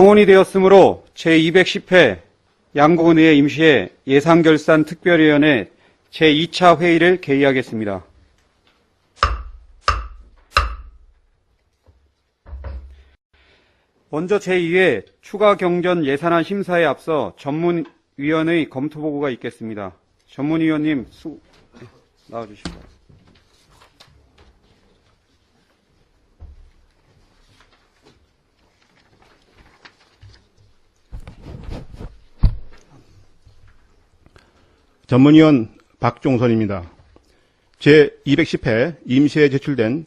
성온이 되었으므로 제210회 양궁은의회 임시회 예산결산 특별위원회 제2차 회의를 개의하겠습니다. 먼저 제2회 추가 경전 예산안 심사에 앞서 전문위원의 검토보고가 있겠습니다. 전문위원님 나와주시기 바랍니다. 전문위원 박종선입니다. 제210회 임시회에 제출된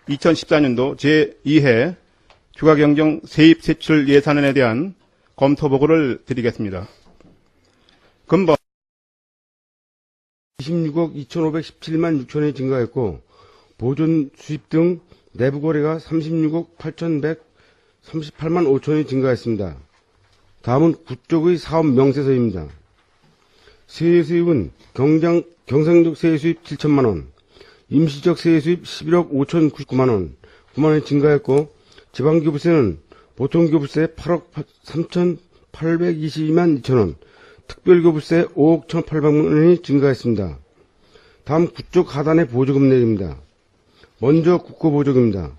2014년도 제2회 추가경정 세입세출 예산안에 대한 검토보고를 드리겠습니다. 근본 26억 2,517만 6천원이 증가했고 보존 수입 등 내부 거래가 36억 8,138만 5천원이 증가했습니다. 다음은 국적의 사업 명세서입니다. 세수입은 경상적 세수입 7천만원, 임시적 세수입 11억 5,099만원, 9만원이 증가했고 지방교부세는 보통교부세 8억 3,822만 2천원, 특별교부세 5억 1,800만원이 증가했습니다. 다음 국적 하단의 보조금 내용입니다. 먼저 국고보조금입니다.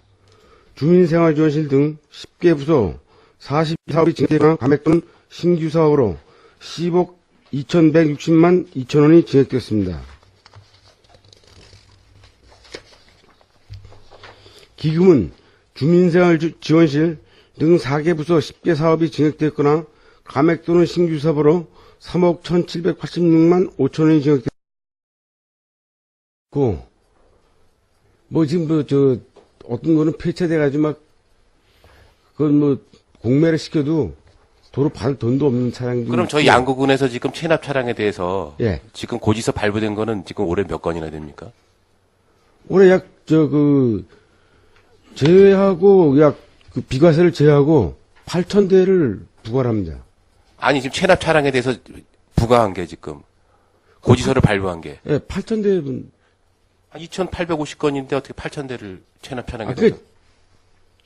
주민생활지원실 등 10개 부서 42사업이 진행되거나 감액 또는 신규 사업으로 10억 2,160만 2천원이 증액되었습니다. 기금은 주민생활지원실 등 4개 부서 10개 사업이 증액되었거나 감액 또는 신규 사업으로 3억 1,786만 5천원이 증액되었고, 지금 어떤 거는 폐차돼가지고 공매를 시켜도 도로 받을 돈도 없는 차량들이. 그럼 저희 양구군에서 지금 체납 차량에 대해서 예. 지금 고지서 발부된 거는 지금 올해 몇 건이나 됩니까? 올해 제외하고 비과세를 제외하고 8,000대를 부과를 합니다. 아니 지금 체납 차량에 대해서 부과한 게 지금 고지서를 발부한 게. 예, 8,000대분. 2,850건인데 어떻게 8,000대를 체납 차량에 대해서?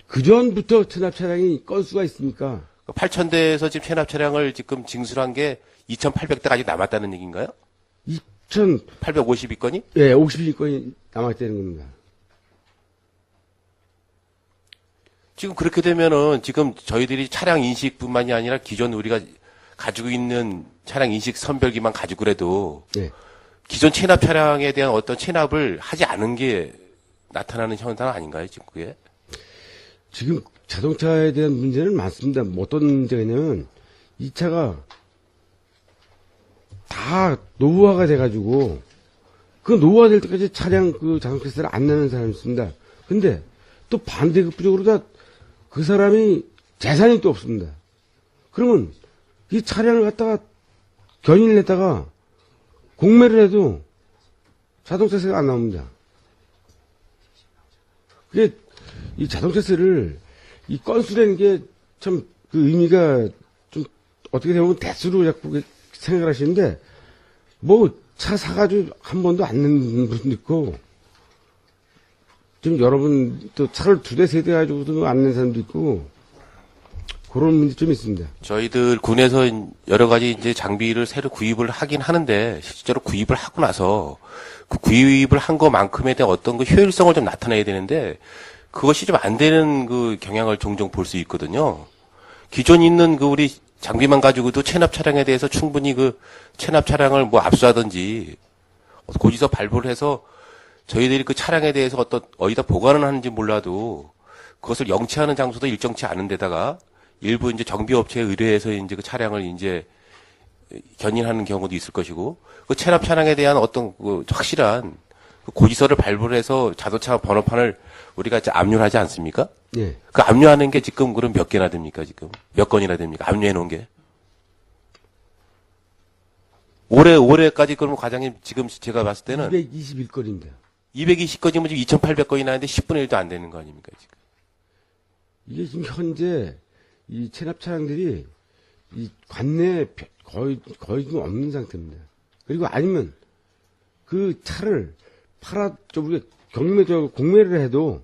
그 전부터 체납 차량이 건수가 있으니까. 8,000대에서 지금 체납 차량을 지금 징수한 게 2,800대가 아직 남았다는 얘기인가요? 852건이? 예, 52건이 남았다는 겁니다. 지금 그렇게 되면은 지금 저희들이 차량 인식뿐만이 아니라 기존 우리가 가지고 있는 차량 인식 선별기만 가지고라도 예. 기존 체납 차량에 대한 어떤 체납을 하지 않은 게 나타나는 현상 아닌가요, 지금 그게? 지금 자동차에 대한 문제는 많습니다. 어떤 문제가 있냐면 이 차가 다 노후화가 돼가지고 그 노후화될 때까지 차량 자동차세를 안 내는 사람이 있습니다. 근데 또 반대급부적으로 다 그 사람이 재산이 또 없습니다. 그러면 이 차량을 갖다가 견인을 했다가 공매를 해도 자동차세가 안 나옵니다. 그게 이 자동차세를 이 건수라는 게 참 의미가 좀 어떻게 보면 대수로 자꾸 생각을 하시는데 차 사가지고 한 번도 안 낸 분도 있고 지금 여러분 또 차를 2대 3대 가지고도 안 낸 사람도 있고 그런 문제 좀 있습니다. 저희들 군에서 여러 가지 이제 장비를 새로 구입을 하긴 하는데 실제로 구입을 하고 나서 그 구입을 한 것만큼에 대한 어떤 그 효율성을 좀 나타내야 되는데 그것이 좀 안 되는 그 경향을 종종 볼 수 있거든요. 기존 있는 우리 장비만 가지고도 체납 차량에 대해서 충분히 체납 차량을 압수하든지 고지서 발부를 해서 저희들이 그 차량에 대해서 어디다 보관을 하는지 몰라도 그것을 영치하는 장소도 일정치 않은 데다가 일부 이제 정비업체에 의뢰해서 이제 그 차량을 이제 견인하는 경우도 있을 것이고 그 체납 차량에 대한 어떤 확실한 고지서를 발부를 해서 자동차 번호판을 우리가 이제 압류를 하지 않습니까? 예. 그 압류하는 게 지금 그럼 몇 개나 됩니까, 지금? 몇 건이나 됩니까? 압류해 놓은 게? 올해까지 그러면 과장님 지금 제가 봤을 때는 221건입니다. 220건이면 지금 2,800건이 나는데 10분의 1도 안 되는 거 아닙니까, 지금? 이게 지금 현재 이 체납 차량들이 이 관내에 거의 좀 없는 상태입니다. 그리고 아니면 그 차를 우리가 공매를 해도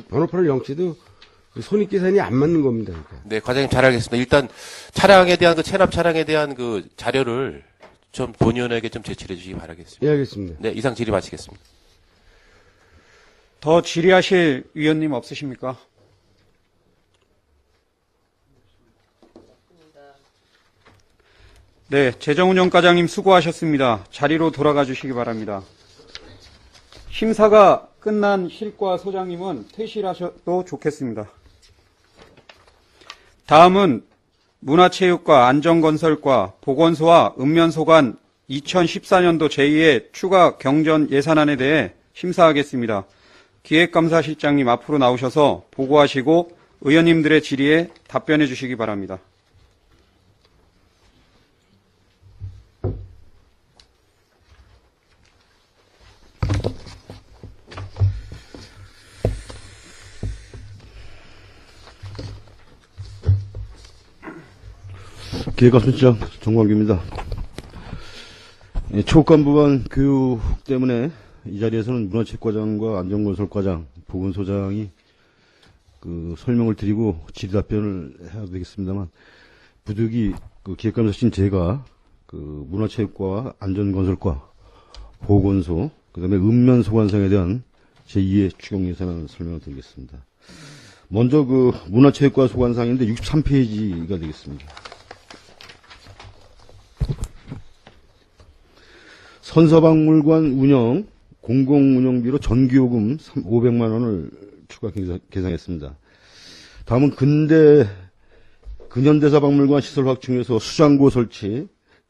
번호판을 영치도 손익 계산이 안 맞는 겁니다. 그러니까. 네, 과장님 잘 알겠습니다. 일단 차량에 대한 그 체납 차량에 대한 그 자료를 좀 본위원에게 좀 제출해 주시기 바라겠습니다. 예, 알겠습니다. 네, 이상 질의 마치겠습니다. 더 질의하실 위원님 없으십니까? 네, 재정운영과장님 수고하셨습니다. 자리로 돌아가 주시기 바랍니다. 심사가 끝난 실과 소장님은 퇴실하셔도 좋겠습니다. 다음은 문화체육과 안전건설과 보건소와 읍면소 간 2014년도 제2의 추가 경전 예산안에 대해 심사하겠습니다. 기획감사실장님 앞으로 나오셔서 보고하시고 의원님들의 질의에 답변해 주시기 바랍니다. 기획감사실장 정광규입니다. 초간부반 교육 때문에 이 자리에서는 문화체육과장과 안전건설과장, 보건소장이 그 설명을 드리고 질의 답변을 해야 되겠습니다만, 부득이 그 기획감사실인 제가 그 문화체육과 안전건설과 보건소, 그 다음에 읍면소관성에 대한 제2의 추경예산안을 설명을 드리겠습니다. 먼저 그 문화체육과 소관상인데 63페이지가 되겠습니다. 선서박물관 운영, 공공운영비로 전기요금 500만 원을 추가 계상했습니다. 다음은 근현대사박물관 시설 확충에서 수장고 설치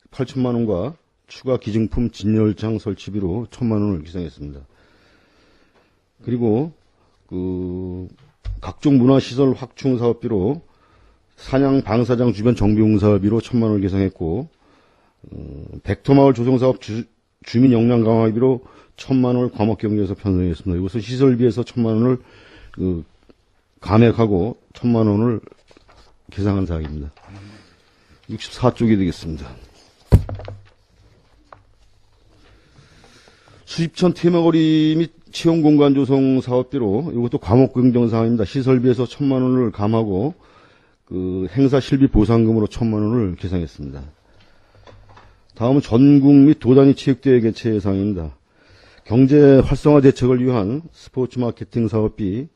8천만 원과 추가 기증품 진열장 설치비로 1,000만 원을 계상했습니다. 그리고 그 각종 문화시설 확충 사업비로 산양 방사장 주변 정비용 사업비로 1,000만 원을 계상했고, 백토마을 조성사업 주민 역량 강화비로 1,000만 원을 과목경제에서 편성했습니다. 이것은 시설비에서 1,000만 원을 감액하고 1,000만 원을 계상한 사항입니다. 64쪽이 되겠습니다. 수십천 테마거리 및 체험공간 조성 사업비로 이것도 과목경정 사항입니다. 시설비에서 1,000만 원을 감하고 그 행사 실비 보상금으로 1,000만 원을 계상했습니다. 다음은 전국 및 도단위 체육대회 개최 예상입니다. 경제 활성화 대책을 위한 스포츠 마케팅 사업비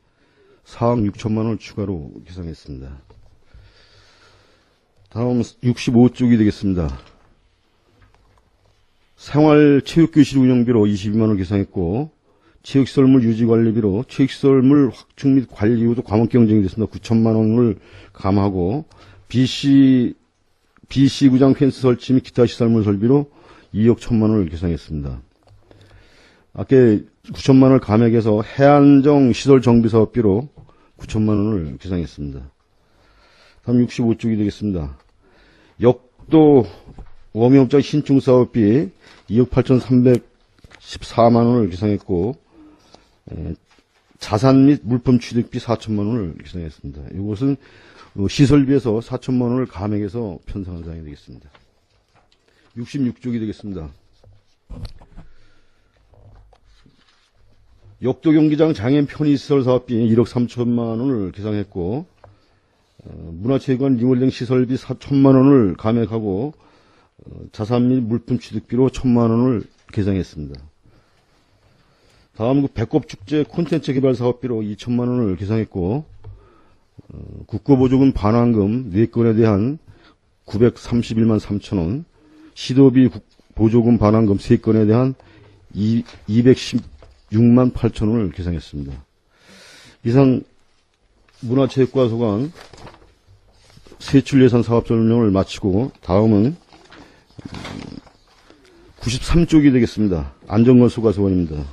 4억 6천만 원을 추가로 계상했습니다. 다음 65쪽이 되겠습니다. 생활체육교실 운영비로 22만 원 계상했고, 체육시설물 유지관리비로 체육시설물 확충 및 관리 이후도 과목경쟁이 됐습니다. 9천만 원을 감하고, BC구장 펜스 설치 및 기타 시설물 설비로 2억 1천만 원을 계상했습니다. 아까 9천만 원을 감액해서 해안정 시설 정비 사업비로 9천만 원을 계상했습니다. 다음 65쪽이 되겠습니다. 역도 워밍업장 신축 사업비 2억 8,314만 원을 계상했고, 자산 및 물품 취득비 4천만 원을 계상했습니다. 이것은 시설비에서 4천만 원을 감액해서 편성한 사항이 되겠습니다. 66쪽이 되겠습니다. 역도 경기장 장애인 편의시설 사업비 1억 3천만 원을 계상했고, 문화체육관 리몰링 시설비 4천만 원을 감액하고, 자산 및 물품 취득비로 1,000만 원을 계상했습니다. 다음 배꼽축제 콘텐츠 개발 사업비로 2천만 원을 계상했고, 국고보조금 반환금 4건에 대한 931만 3천 원, 시도비 보조금 반환금 3건에 대한 216만 8천 원을 계상했습니다. 이상 문화체육과 소관 세출예산 사업 설명을 마치고, 다음은 93쪽이 되겠습니다. 안전건설과 소관입니다.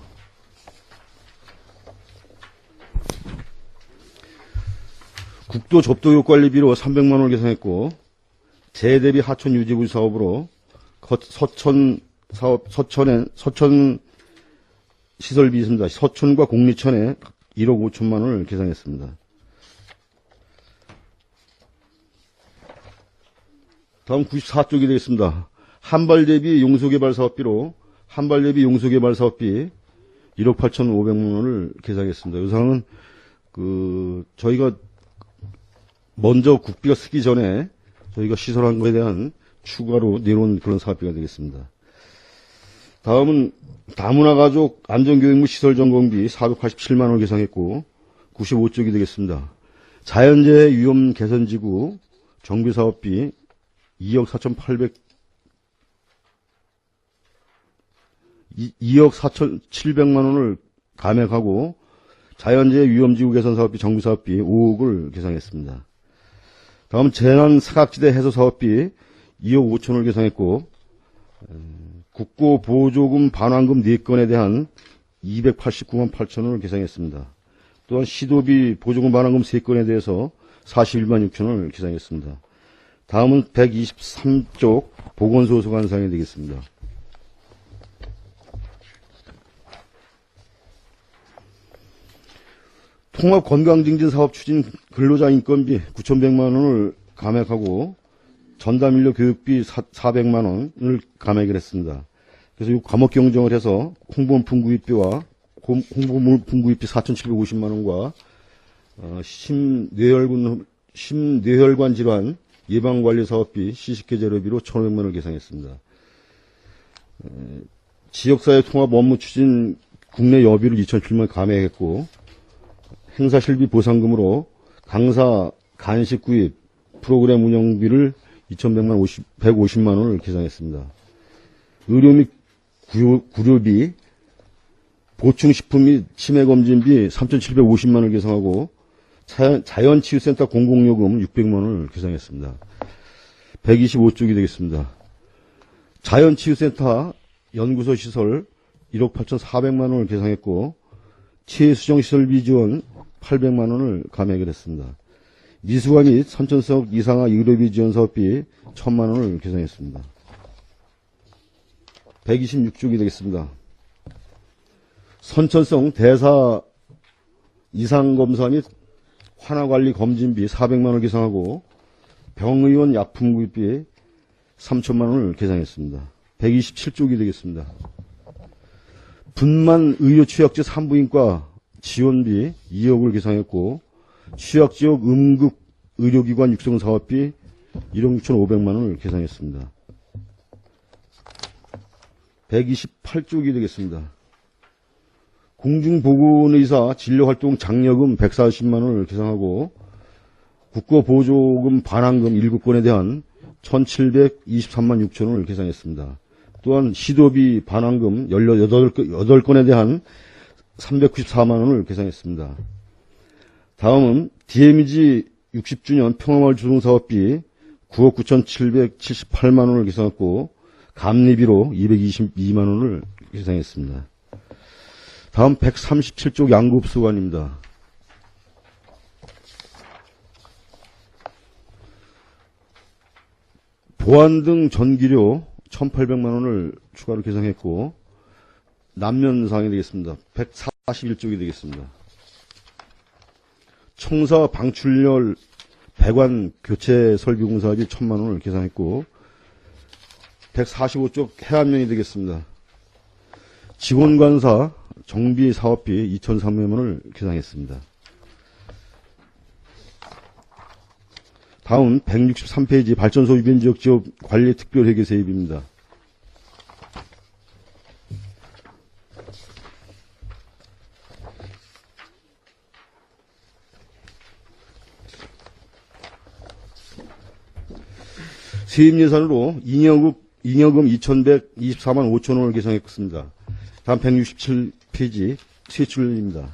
국도 접도역 관리비로 300만 원을 계상했고, 재대비 하천 유지부 사업으로 서천 시설비 있습니다. 서천과 공리천에 1억 5천만 원을 계상했습니다. 다음 94쪽이 되겠습니다. 한발대비 용소개발 사업비로 한발대비 용소개발 사업비 1억 8,500만 원을 계상했습니다. 이 사항은 저희가 먼저 국비가 쓰기 전에 저희가 시설한 것에 대한 추가로 내놓은 그런 사업비가 되겠습니다. 다음은 다문화 가족 안전교육무 시설점검비 487만 원을 계상했고 95쪽이 되겠습니다. 자연재해 위험 개선지구 정비사업비 2억 4,700만 원을 감액하고 자연재해 위험지구 개선사업비 정비사업비 5억을 계상했습니다. 다음 재난사각지대 해소사업비 2억 5천을 계상했고 국고보조금 반환금 4건에 대한 289만 8천원을 계상했습니다. 또한 시도비 보조금 반환금 3건에 대해서 41만 6천원을 계상했습니다. 다음은 123쪽 보건소소관사항이 되겠습니다. 통합건강증진사업 추진 근로자 인건비 9,100만 원을 감액하고 전담인력 교육비 400만 원을 감액을 했습니다. 그래서 이 과목 경정을 해서 홍보물품 구입비와 홍보물품 구입비 4,750만 원과 심뇌혈관 질환 예방관리 사업비 시식계 재료비로 1,500만 원을 계상했습니다. 지역사회 통합 업무 추진 국내 여비를 2,007만 원 감액했고 행사 실비 보상금으로 강사 간식 구입 프로그램 운영비를 150만 원을 계상했습니다. 의료 및 구료비, 보충식품 및 치매검진비 3,750만 원을 계상하고 자연치유센터 공공요금 600만 원을 계상했습니다. 125쪽이 되겠습니다. 자연치유센터 연구소 시설 1억 8,400만 원을 계상했고 치해수정시설비 지원 800만 원을 감액을 했습니다. 미수가 및 선천성 이상화 의료비 지원 사업비 1,000만 원을 계상했습니다. 126쪽이 되겠습니다. 선천성 대사 이상검사 및 환화관리 검진비 400만 원을 계상하고 병의원 약품 구입비 3천만 원을 계상했습니다. 127쪽이 되겠습니다. 분만 의료취약지 산부인과 지원비 2억을 계상했고 취약지역 응급 의료기관 육성사업비 1억 6,500만 원을 계상했습니다. 128쪽이 되겠습니다. 공중보건의사 진료활동 장려금 140만 원을 계상하고 국고보조금 반환금 7건에 대한 1,723만 6천 원을 계상했습니다. 또한 시도비 반환금 18건에 대한 394만 원을 계상했습니다. 다음은 DMZ 60주년 평화마을 조성사업비 9억 9,778만 원을 계상했고 감리비로 222만 원을 계상했습니다. 다음 137쪽 양급수관입니다. 보안 등 전기료 1,800만 원을 추가로 계상했고 남면사항이 되겠습니다. 141쪽이 되겠습니다. 청사 방출열 배관 교체 설비 공사비 1,000만 원을 계상했고 145쪽 해안면이 되겠습니다. 직원관사 정비 사업비 2,300만 원을 계상했습니다. 다음 163페이지 발전소 유변 지역 지역 관리 특별회계 세입입니다. 세입 예산으로 잉여금 2,124만 5천 원을 계상했습니다. 다음 167페이지 세출입니다.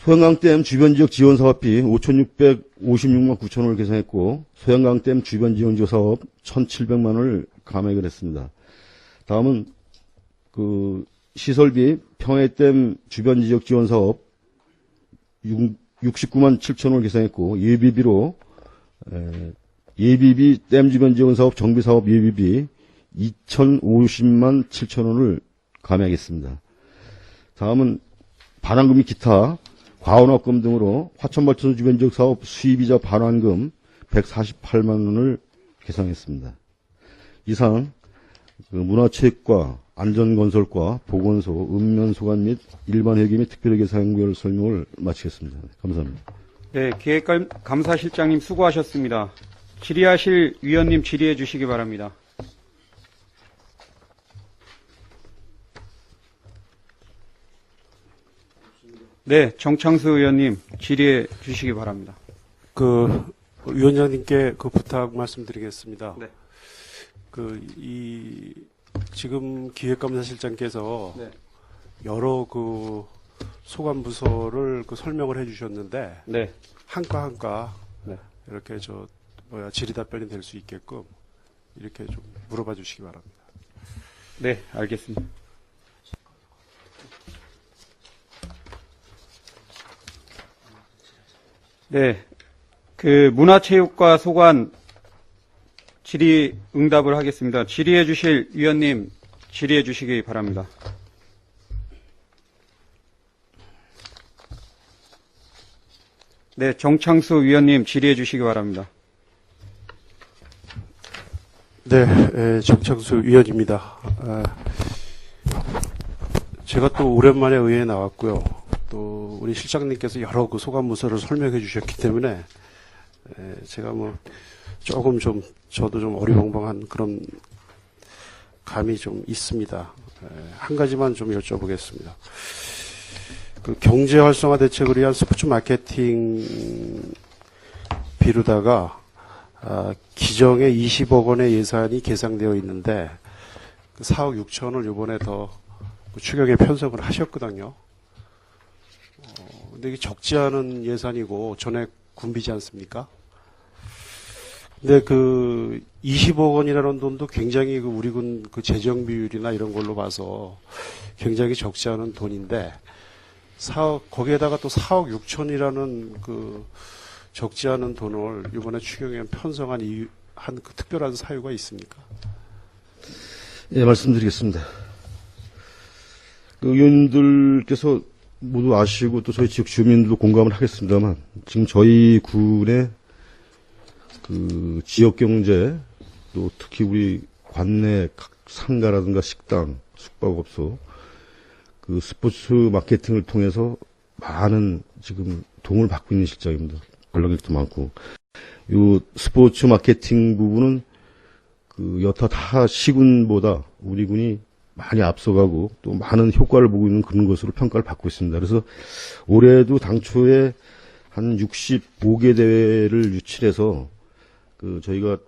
소양강댐 주변지역 지원사업비 5,656만 9천 원을 계상했고 소양강댐 주변지역 사업 1,700만 원을 감액을 했습니다. 다음은 시설비 평해댐 주변지역 지원사업 69만 7천 원을 계상했고 예비비로 예비비 댐 주변 지원 사업 정비 사업 예비비 2,050만 7천 원을 감액했습니다. 다음은 반환금 및 기타 과온업금 등으로 화천발전소 주변 지역 사업 수입이자 반환금 148만 원을 계상했습니다. 이상 문화체육과 안전건설과 보건소, 읍면소관 및 일반 회계 및 특별회계 사용구열 설명을 마치겠습니다. 감사합니다. 네, 기획감사실장님 수고하셨습니다. 질의하실 위원님 질의해 주시기 바랍니다. 네, 정창수 의원님 질의해 주시기 바랍니다. 위원장님께 부탁 말씀드리겠습니다. 네. 지금 기획감사실장께서 네. 여러 소관 부서를 설명을 해주셨는데 네. 한가 한가 네. 이렇게 질의 답변이 될 수 있게끔 이렇게 좀 물어봐 주시기 바랍니다. 네, 알겠습니다. 네, 문화체육과 소관 질의 응답을 하겠습니다. 질의해 주실 위원님 질의해 주시기 바랍니다. 네, 정창수 위원님 질의해 주시기 바랍니다. 네, 정창수 위원입니다. 제가 또 오랜만에 의회에 나왔고요. 또 우리 실장님께서 여러 소관 부서를 설명해 주셨기 때문에 제가 조금 저도 좀 어리벙벙한 그런 감이 좀 있습니다. 한 가지만 좀 여쭤보겠습니다. 경제 활성화 대책을 위한 스포츠 마케팅 비루다가 기정에 20억 원의 예산이 계상되어 있는데 4억 6천을 이번에 더 추경에 편성을 하셨거든요. 근데 이게 적지 않은 예산이고 전액 군비지 않습니까? 근데 20억 원이라는 돈도 굉장히 우리 군 재정 비율이나 이런 걸로 봐서 굉장히 적지 않은 돈인데 거기에다가 또 4억 6천이라는 적지 않은 돈을 이번에 추경에 편성한 한 특별한 사유가 있습니까? 예, 말씀드리겠습니다. 의원님들께서 모두 아시고 또 저희 지역 주민들도 공감을 하겠습니다만 지금 저희 군의 지역 경제 또 특히 우리 관내 각 상가라든가 식당, 숙박업소 스포츠 마케팅을 통해서 많은 지금 도움을 받고 있는 실정입니다. 관람객도 많고 이 스포츠 마케팅 부분은 여타 타 시군보다 우리 군이 많이 앞서가고 또 많은 효과를 보고 있는 그런 것으로 평가를 받고 있습니다. 그래서 올해도 당초에 한 65개 대회를 유치해서 저희가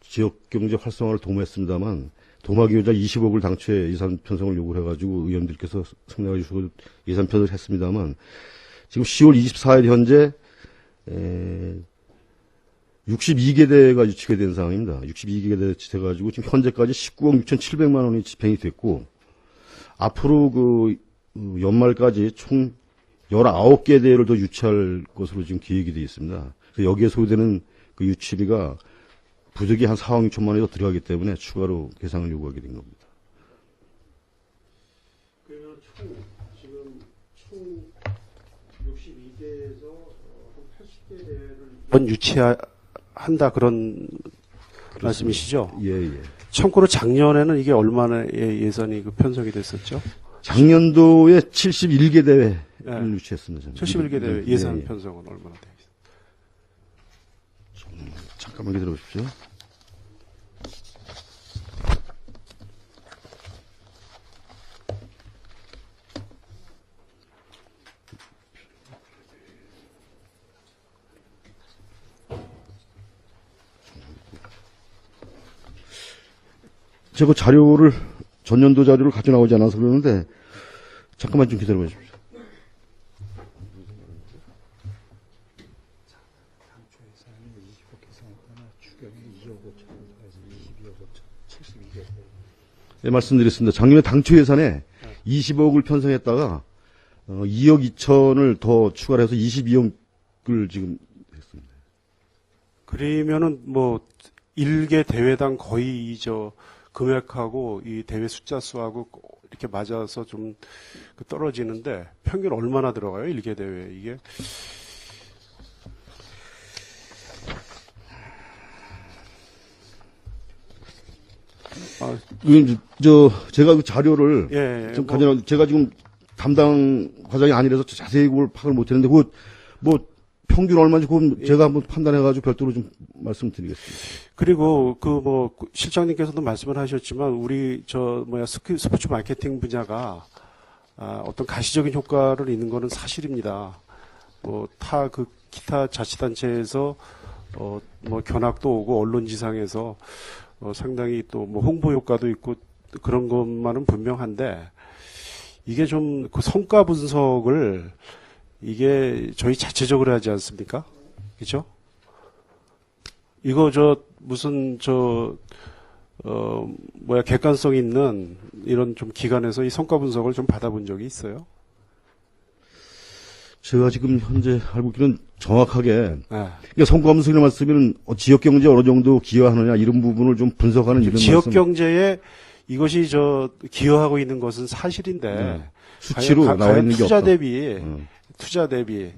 지역 경제 활성화를 도모했습니다만 도마기호자 20억을 당초에 예산 편성을 요구를 해가지고 의원들께서 승낙해 주시고 예산 편성을 했습니다만 지금 10월 24일 현재 62개 대회가 유치가 된 상황입니다. 62개 대회 유치돼가지고 지금 현재까지 19억 6,700만 원이 집행이 됐고 앞으로 연말까지 총 19개 대회를 더 유치할 것으로 지금 계획이 되어 있습니다. 그래서 여기에 소요되는 유치비가 부족이 한 4억 6천만 원이 더 들어가기 때문에 추가로 계상을 요구하게 된 겁니다. 그러면 지금 총 62개에서 한 80개 대회를 유치한다 그런 말씀이시죠? 예, 예. 참고로 작년에는 이게 얼마나의 예산이 편성이 됐었죠? 작년도에 71개 대회를 유치했습니다. 71개 대회 예산 예, 예. 편성은 얼마나 되겠습니까? 잠깐만 기다려 보십시오. 제가 자료를 전년도 자료를 가져 나오지 않아서 그러는데 잠깐만 좀 기다려 보십시오. 네, 말씀드렸습니다. 작년에 당초 예산에 20억을 편성했다가 2억 2천을 더 추가를 해서 22억을 지금 했습니다. 그러면은 1개 대회당 거의 금액하고 이 대회 숫자 수하고 이렇게 맞아서 좀 떨어지는데 평균 얼마나 들어가요? 1개 대회 이게? 의원님, 제가 그 자료를 예, 좀 제가 지금 담당 과장이 아니라서 자세히 그걸 파악을 못했는데, 평균 얼마인지 그건 제가 한번 판단해가지고 별도로 좀 말씀드리겠습니다. 그리고 실장님께서도 말씀을 하셨지만 우리 스포츠 마케팅 분야가 어떤 가시적인 효과를 있는 거는 사실입니다. 기타 자치단체에서 견학도 오고 언론지상에서 상당히 또 홍보 효과도 있고 그런 것만은 분명한데 이게 좀 그 성과 분석을 이게 저희 자체적으로 하지 않습니까? 그죠? 이거 객관성 있는 이런 좀 기관에서 이 성과 분석을 좀 받아본 적이 있어요? 제가 지금 현재 알고 있기는 정확하게, 네. 그러니까 성과 분석이라 말씀은 지역 경제에 어느 정도 기여하느냐 이런 부분을 좀 분석하는 이런 지역 말씀. 경제에 이것이 기여하고 있는 것은 사실인데 네. 수치로 나와 과연 있는 게 투자 없다. 투자 대비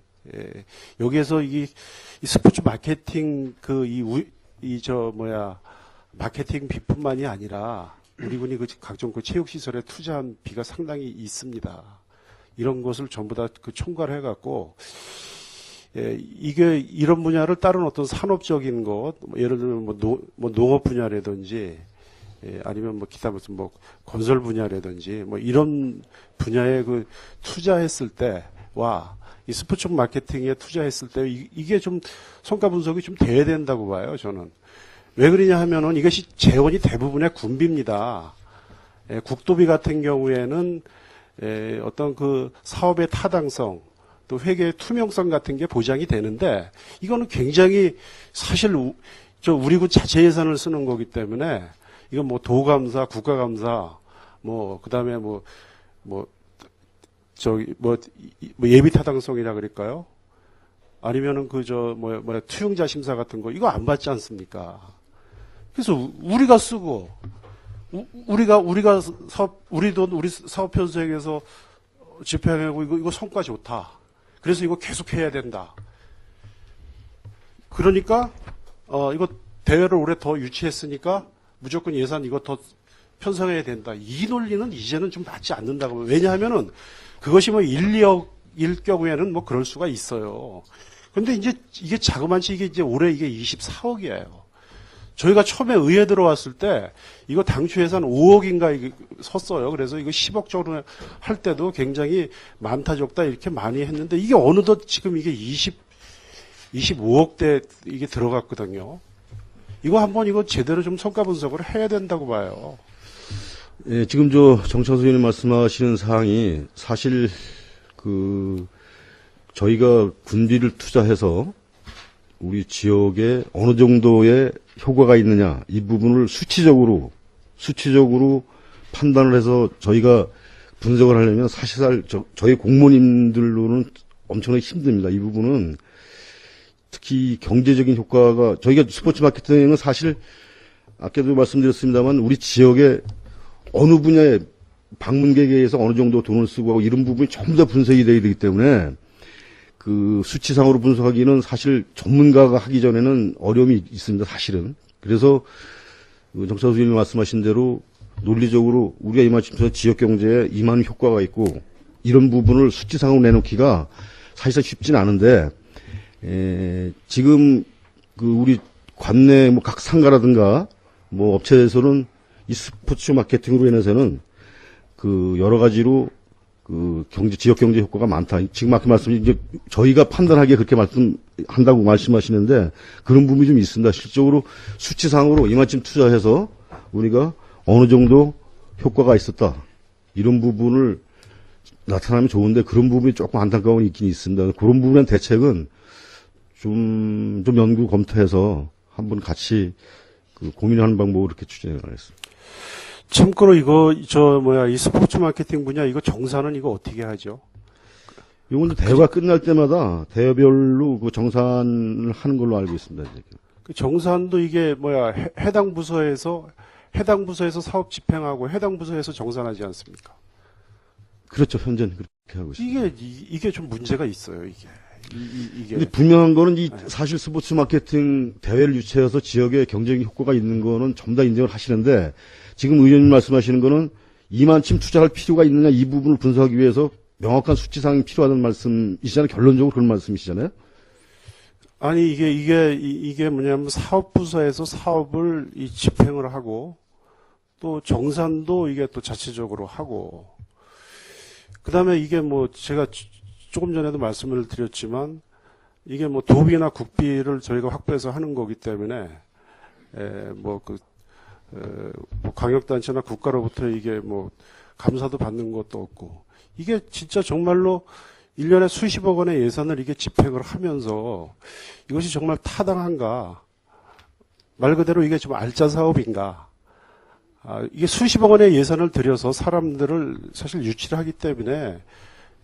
여기에서 이 스포츠 마케팅 마케팅 비뿐만이 아니라 우리 군이 각종 체육 시설에 투자한 비가 상당히 있습니다. 이런 것을 전부 다 총괄해 갖고 이게 이런 분야를 다른 어떤 산업적인 것 예를 들면 농업 분야라든지 아니면 기타 무슨 건설 분야라든지 이런 분야에 투자했을 때와 이 스포츠 마케팅에 투자했을 때 이게 좀 성과 분석이 좀 돼야 된다고 봐요, 저는. 왜 그러냐 하면은 이것이 재원이 대부분의 군비입니다. 국도비 같은 경우에는 어떤 사업의 타당성 또 회계의 투명성 같은 게 보장이 되는데 이거는 굉장히 사실 우리 군 자체 예산을 쓰는 거기 때문에 이건 도감사, 국가감사, 그다음에 예비 타당성이라 그럴까요? 아니면은 투용자 심사 같은 거 이거 안 받지 않습니까? 그래서 우리가 쓰고 우리 돈 우리 사업 편수행해서 집행하고 이거 성과 좋다. 그래서 이거 계속 해야 된다. 그러니까 이거 대회를 올해 더 유치했으니까 무조건 예산 이거 더 편성해야 된다. 이 논리는 이제는 좀 맞지 않는다고. 왜냐하면은 그것이 1, 2억일 경우에는 그럴 수가 있어요. 근데 이제 이게 자그만치 이게 올해 이게 24억이에요. 저희가 처음에 의회 들어왔을 때 이거 당초 예산 5억인가 섰어요. 그래서 이거 10억 정도 할 때도 굉장히 많다 적다 이렇게 많이 했는데 이게 어느덧 지금 이게 25억대 이게 들어갔거든요. 이거 한번 이거 제대로 좀 성과 분석을 해야 된다고 봐요. 예, 지금 정창수 의원님 말씀하시는 사항이 사실 저희가 군비를 투자해서 우리 지역에 어느 정도의 효과가 있느냐 이 부분을 수치적으로 판단을 해서 저희가 분석을 하려면 사실상 저희 공무원님들로는 엄청나게 힘듭니다. 이 부분은 특히 경제적인 효과가 저희가 스포츠 마케팅은 사실 아까도 말씀드렸습니다만 우리 지역에 어느 분야에 방문객에 의해서 어느 정도 돈을 쓰고 하고 이런 부분이 전부 다 분석이 돼야 되기 때문에 수치상으로 분석하기는 사실 전문가가 하기 전에는 어려움이 있습니다. 사실은. 그래서 정창수 의원님 말씀하신 대로 논리적으로 우리가 이만큼 지역 경제에 이만 효과가 있고 이런 부분을 수치상으로 내놓기가 사실상 쉽지는 않은데 지금 우리 관내 각 상가라든가 업체에서는 이 스포츠 마케팅으로 인해서는 여러 가지로 지역 경제 효과가 많다. 지금 아까 이제 저희가 판단하기에 그렇게 한다고 말씀하시는데 그런 부분이 좀 있습니다. 실적으로 수치상으로 이만큼 투자해서 우리가 어느 정도 효과가 있었다. 이런 부분을 나타나면 좋은데 그런 부분이 조금 안타까운 게 있긴 있습니다. 그런 부분의 대책은 좀 연구 검토해서 한번 같이 고민하는 방법으로 이렇게 추진해 가겠습니다. 참고로 이 스포츠 마케팅 분야 이거 정산은 이거 어떻게 하죠? 이건 대회가 끝날 때마다 대회별로 정산을 하는 걸로 알고 있습니다. 이제. 정산도 이게 해당 부서에서 사업 집행하고 해당 부서에서 정산하지 않습니까? 그렇죠. 현재는 그렇게 하고 있습니다. 이게 좀 문제가 있어요, 이게. 근데 분명한 거는 사실 스포츠 마케팅 대회를 유치해서 지역에 경제적인 효과가 있는 거는 전부 다 인정을 하시는데 지금 의원님 말씀하시는 거는 이만큼 투자할 필요가 있느냐 이 부분을 분석하기 위해서 명확한 수치상이 필요하다는 말씀이시잖아요. 결론적으로 그런 말씀이시잖아요. 아니 이게 뭐냐면 사업부서에서 사업을 이 집행을 하고 또 정산도 이게 또 자체적으로 하고 그다음에 이게 뭐 제가 조금 전에도 말씀을 드렸지만 이게 뭐 도비나 국비를 저희가 확보해서 하는 거기 때문에 뭐 광역단체나 국가로부터 이게 뭐 감사도 받는 것도 없고 이게 진짜 정말로 1년에 수십억 원의 예산을 이게 집행을 하면서 이것이 정말 타당한가? 말 그대로 이게 좀 알짜 사업인가? 이게 수십억 원의 예산을 들여서 사람들을 사실 유치를 하기 때문에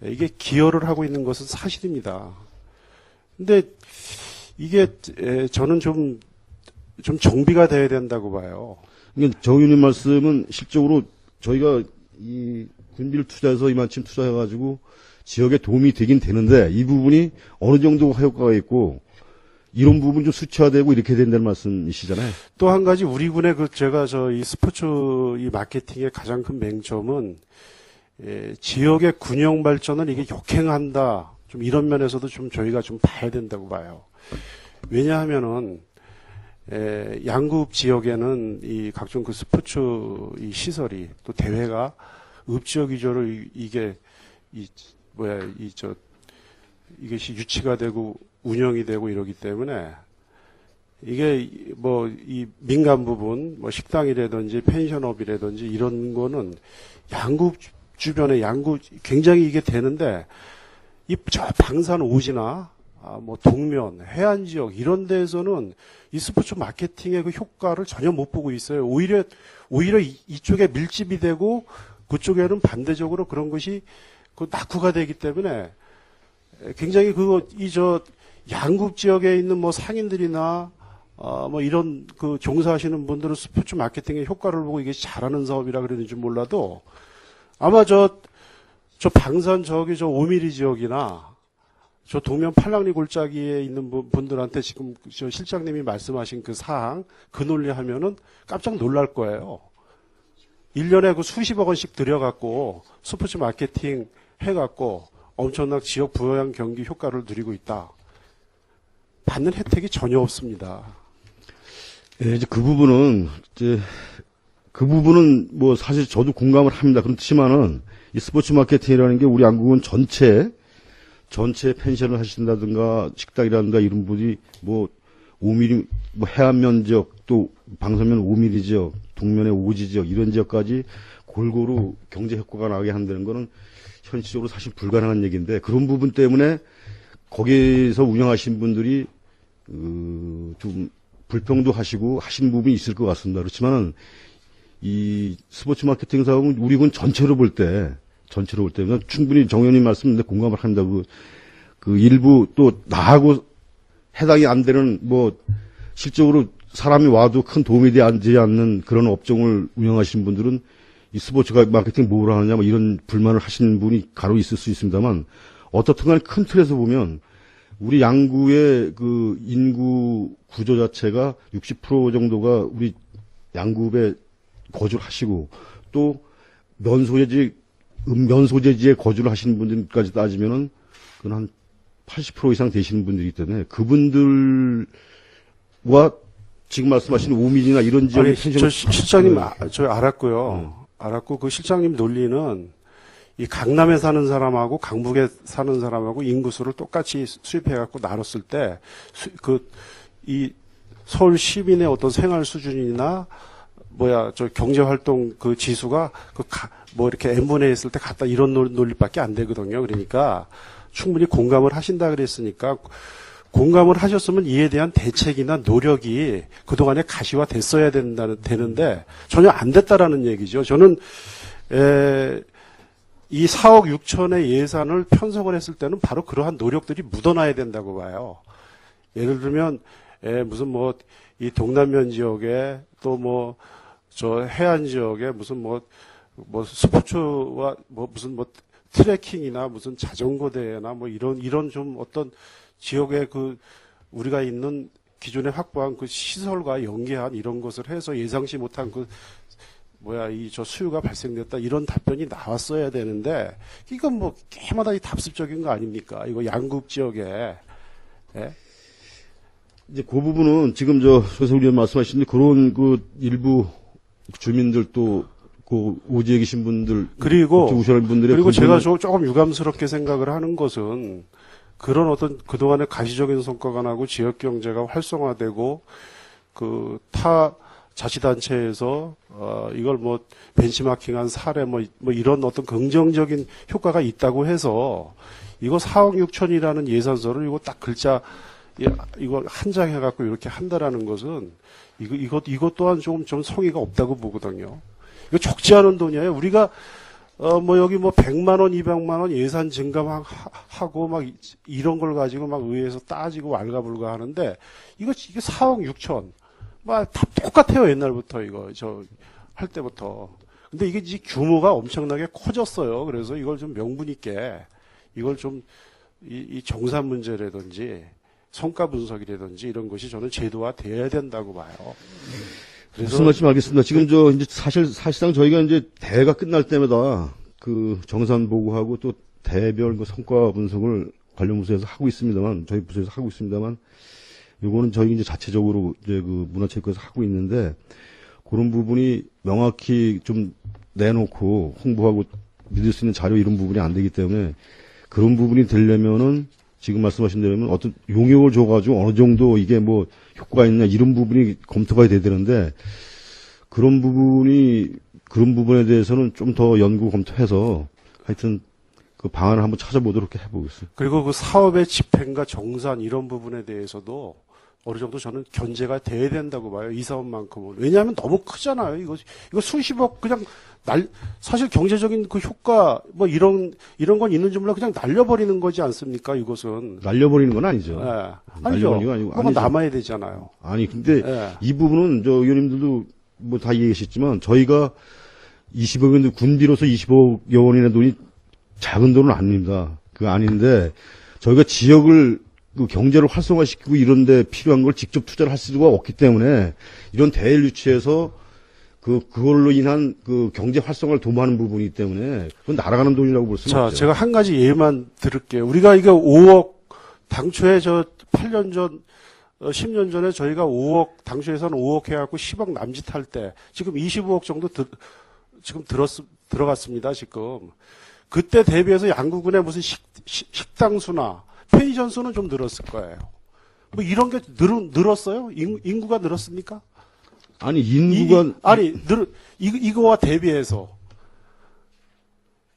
이게 기여를 하고 있는 것은 사실입니다. 근데 이게 저는 좀 정비가 돼야 된다고 봐요. 그러니까 정 의원님 말씀은 실적으로 저희가 이 군비를 투자해서 이만큼 투자해가지고 지역에 도움이 되긴 되는데 이 부분이 어느 정도 효과가 있고 이런 부분 좀 수치화되고 이렇게 된다는 말씀이시잖아요. 또 한 가지 우리 군의 제가 이 스포츠 이 마케팅의 가장 큰 맹점은 지역의 군영 발전을 이게 역행한다. 좀 이런 면에서도 좀 저희가 좀 봐야 된다고 봐요. 왜냐하면은 양구읍 지역에는 이 각종 그 스포츠 이 시설이 또 대회가 읍지역 위주로 이게 이것이 유치가 되고 운영이 되고 이러기 때문에 이게 뭐 이 민간 부분 뭐 식당이라든지 펜션업이라든지 이런 거는 양구 주변에 양구 굉장히 이게 되는데 이 저 방산 오지나 뭐 동면 해안 지역 이런 데에서는 이 스포츠 마케팅의 그 효과를 전혀 못 보고 있어요. 오히려 이쪽에 밀집이 되고 그쪽에는 반대적으로 그런 것이 그 낙후가 되기 때문에 굉장히 양구 지역에 있는 뭐 상인들이나 뭐 이런 그 종사하시는 분들은 스포츠 마케팅의 효과를 보고 이게 잘하는 사업이라 그러는지 몰라도 아마 저 방산 저 5mm 지역이나 저 동면 팔랑리 골짜기에 있는 분들한테 지금 저 실장님이 말씀하신 그 사항, 그 논리 하면은 깜짝 놀랄 거예요. 1년에 그 수십억 원씩 들여갖고 스포츠 마케팅 해갖고 엄청난 지역 부양 경기 효과를 누리고 있다. 받는 혜택이 전혀 없습니다. 예, 이제 그 부분은 뭐 사실 저도 공감을 합니다. 그렇지만은 이 스포츠 마케팅이라는 게 우리 양국은 전체 펜션을 하신다든가 식당이라든가 이런 분이 뭐 5mm 뭐 해안면 지역 또 방선면 5mm 지역 동면의 오지 지역 이런 지역까지 골고루 경제 효과가 나게 한다는 거는 현실적으로 사실 불가능한 얘기인데 그런 부분 때문에 거기서 운영하신 분들이 좀 불평도 하시고 하신 부분이 있을 것 같습니다. 그렇지만은 이 스포츠 마케팅 사업은 우리 군 전체로 볼 때 충분히 정 의원님 말씀인데 공감을 합니다. 그 일부 또 나하고 해당이 안 되는 뭐 실적으로 사람이 와도 큰 도움이 되지 않는 그런 업종을 운영하시는 분들은 이 스포츠 마케팅 뭐라 하느냐 뭐 이런 불만을 하시는 분이 간혹 있을 수 있습니다만 어떻든 간에 큰 틀에서 보면 우리 양구의 그 인구 구조 자체가 60% 정도가 우리 양구에 거주를 하시고 또 면소재지에 거주를 하시는 분들까지 따지면은 그건 한 80% 이상 되시는 분들이기 때문에 그분들과 지금 말씀하신 오밀이나 이런 지역의 저 실장님 저 알았고요. 알았고 그 실장님 논리는 이 강남에 사는 사람하고 강북에 사는 사람하고 인구수를 똑같이 수입해 갖고 나눴을 때 이 서울 시민의 어떤 생활 수준이나 저 경제 활동 그 지수가 뭐 이렇게 n분의 했을 때 같다 이런 논리밖에 안 되거든요. 그러니까 충분히 공감을 하신다 그랬으니까 공감을 하셨으면 이에 대한 대책이나 노력이 그동안에 가시화 됐어야 되는데 전혀 안 됐다라는 얘기죠. 저는 이 4억 6천의 예산을 편성을 했을 때는 바로 그러한 노력들이 묻어나야 된다고 봐요. 예를 들면 무슨 뭐 이 동남면 지역에 또 뭐 저 해안 지역에 무슨 뭐 스포츠와 무슨 트레킹이나 무슨 자전거 대회나 뭐 이런 좀 어떤 지역에 우리가 있는 기존에 확보한 그 시설과 연계한 이런 것을 해서 예상치 못한 저 수요가 발생됐다 이런 답변이 나왔어야 되는데 이건 뭐 개마다 답습적인 거 아닙니까? 이거 양국 지역에 예? 이제 그 부분은 지금 조세훈 의원 말씀하신 그런 그 일부 주민들도 그 오지에 계신 분들 그리고 우시하는 분들의 제가 불편을- 조금 유감스럽게 생각을 하는 것은 그런 어떤 그동안의 가시적인 성과가 나고 지역 경제가 활성화되고 그 타 자치단체에서 이걸 뭐 벤치마킹한 사례 뭐 이런 어떤 긍정적인 효과가 있다고 해서 이거 4억 6천이라는 예산서를 이거 딱 글자 이거 한 장 해갖고 이렇게 한다라는 것은 이것 또한 좀 성의가 없다고 보거든요. 이거 적지 않은 돈이에요. 우리가 여기 100만 원, 200만 원 예산 증감하고 막 이런 걸 가지고 막 의회에서 따지고 왈가불가 하는데 이게 4억 6천. 다 똑같아요. 옛날부터 이거 할 때부터. 근데 이게 이제 규모가 엄청나게 커졌어요. 그래서 이걸 좀 명분 있게 이걸 좀 이 정산 문제라든지 성과 분석이라든지 이런 것이 저는 제도화돼야 된다고 봐요. 그래서 무슨 말씀 알겠습니다. 지금 이제 사실상 저희가 이제 대회가 끝날 때마다 그 정산 보고하고 또 대별 그 성과 분석을 관련 부서에서 하고 있습니다만, 저희 부서에서 하고 있습니다만, 요거는 저희 이제 자체적으로 이제 그 문화체육회에서 하고 있는데, 그런 부분이 명확히 좀 내놓고 홍보하고 믿을 수 있는 자료 이런 부분이 안 되기 때문에 그런 부분이 되려면은 지금 말씀하신 대로면 어떤 용역을 줘가지고 어느 정도 이게 뭐 효과가 있냐 이런 부분이 검토가 돼야 되는데 그런 부분에 대해서는 좀 더 연구 검토해서 하여튼 그 방안을 한번 찾아보도록 해보겠습니다. 그리고 그 사업의 집행과 정산 이런 부분에 대해서도 어느 정도 저는 견제가 돼야 된다고 봐요. 이 사업만큼은. 왜냐하면 너무 크잖아요. 이거 수십억 그냥 사실 경제적인 그 효과 뭐 이런 건 있는지 몰라 그냥 날려버리는 거지 않습니까? 이것은. 날려버리는 건 아니죠. 예. 아니죠. 날려버리는 건 아니고 뭐가 아니죠. 남아야 되잖아요. 아니 근데 예. 이 부분은 의원님들도 뭐 다 이해하셨지만 저희가 20억 원 군비로서 20억여 원이나 돈이 작은 돈은 아닙니다. 그거 아닌데 저희가 지역을 그 경제를 활성화시키고 이런데 필요한 걸 직접 투자를 할 수가 없기 때문에 이런 대회를 유치해서 그걸로 인한 그 경제 활성화를 도모하는 부분이기 때문에 그건 날아가는 돈이라고 볼 수는 없죠. 제가 한 가지 예만 들을게요. 우리가 이거 5억 당초에 8년 전 10년 전에 저희가 5억 당초 예산 5억 해갖고 10억 남짓할 때 지금 25억 정도 지금 들어갔습니다. 지금 그때 대비해서 양구군의 무슨 식당 수나 편의점 수는 좀 늘었을 거예요. 뭐 이런 게 늘었어요? 인구가 늘었습니까? 아니 인구가 이거와 대비해서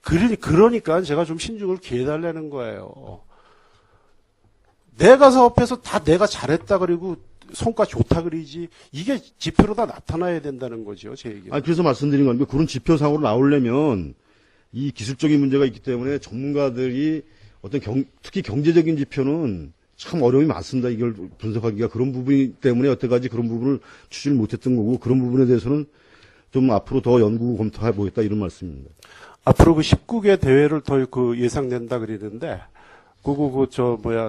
그러니까 제가 좀 신중을 기해달라는 거예요. 내가 사업해서 다 내가 잘했다 그리고 성과 좋다 그러지 이게 지표로 다 나타나야 된다는 거죠. 제 얘기는. 그래서 말씀드린 건데 그런 지표상으로 나오려면 이 기술적인 문제가 있기 때문에 전문가들이 어떤 특히 경제적인 지표는 참 어려움이 많습니다. 이걸 분석하기가 그런 부분이 때문에 여태까지 그런 부분을 추진을 못했던 거고 그런 부분에 대해서는 좀 앞으로 더 연구 검토해 보겠다 이런 말씀입니다. 앞으로 그 19개 대회를 더 예상된다 그러는데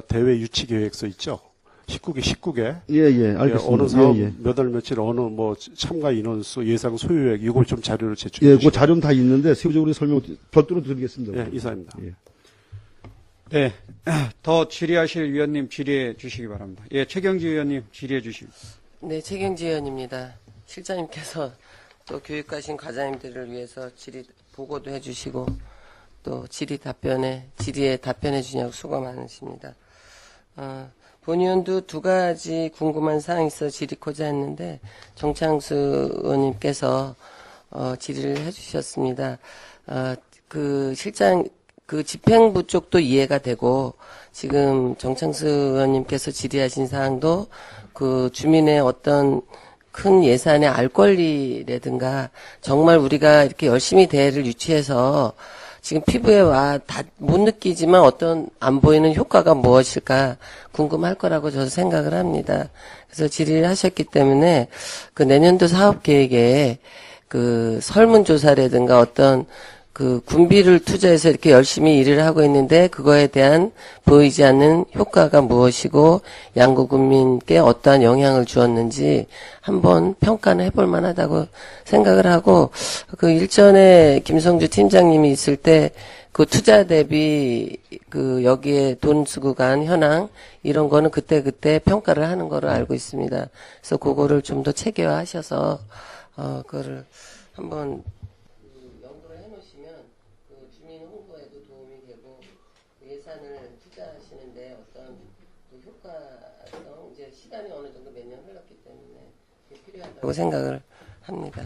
대회 유치 계획서 있죠? 19개. 예, 알겠습니다. 어느 사업 예. 몇 월 며칠 어느 참가 인원수 예상 소요액 이걸 좀 자료를 제출해 예, 주시죠. 그 자료는 다 있는데 세부적으로 설명 별도로 드리겠습니다. 예, 이사입니다. 예. 네. 더 질의하실 위원님 질의해 주시기 바랍니다. 예, 최경지 위원님 질의해 주시기. 네, 최경지 의원입니다. 실장님께서 또 교육 가신 과장님들을 위해서 질의 보고도 해주시고 또 질의에 답변해 주냐고 수고 많으십니다. 본 의원도 두 가지 궁금한 사항이 있어 질의코자 했는데 정창수 의원님께서 질의를 해주셨습니다. 그 집행부 쪽도 이해가 되고 지금 정창수 의원님께서 질의하신 사항도 그 주민의 어떤 큰 예산의 알 권리라든가 정말 우리가 이렇게 열심히 대회를 유치해서 지금 피부에 못 느끼지만 어떤 안 보이는 효과가 무엇일까 궁금할 거라고 저도 생각을 합니다. 그래서 질의를 하셨기 때문에 그 내년도 사업 계획에 그 설문조사라든가 어떤 그 군비를 투자해서 이렇게 열심히 일을 하고 있는데 그거에 대한 보이지 않는 효과가 무엇이고 양구 군민께 어떠한 영향을 주었는지 한번 평가는 해볼 만하다고 생각을 하고 그 일전에 김성주 팀장님이 있을 때 그 투자 대비 그 여기에 돈 쓰고 간 현황 이런 거는 그때 평가를 하는 거로 알고 있습니다. 그래서 그거를 좀 더 체계화하셔서 그거를 한번 연구를 해놓으시면 그 주민 홍보에도 도움이 되고 그 예산을 투자하시는데 어떤 그 효과성 이제 시간이 어느 정도 몇 년 흘렀기 때문에 그게 필요하다고 생각을 합니다.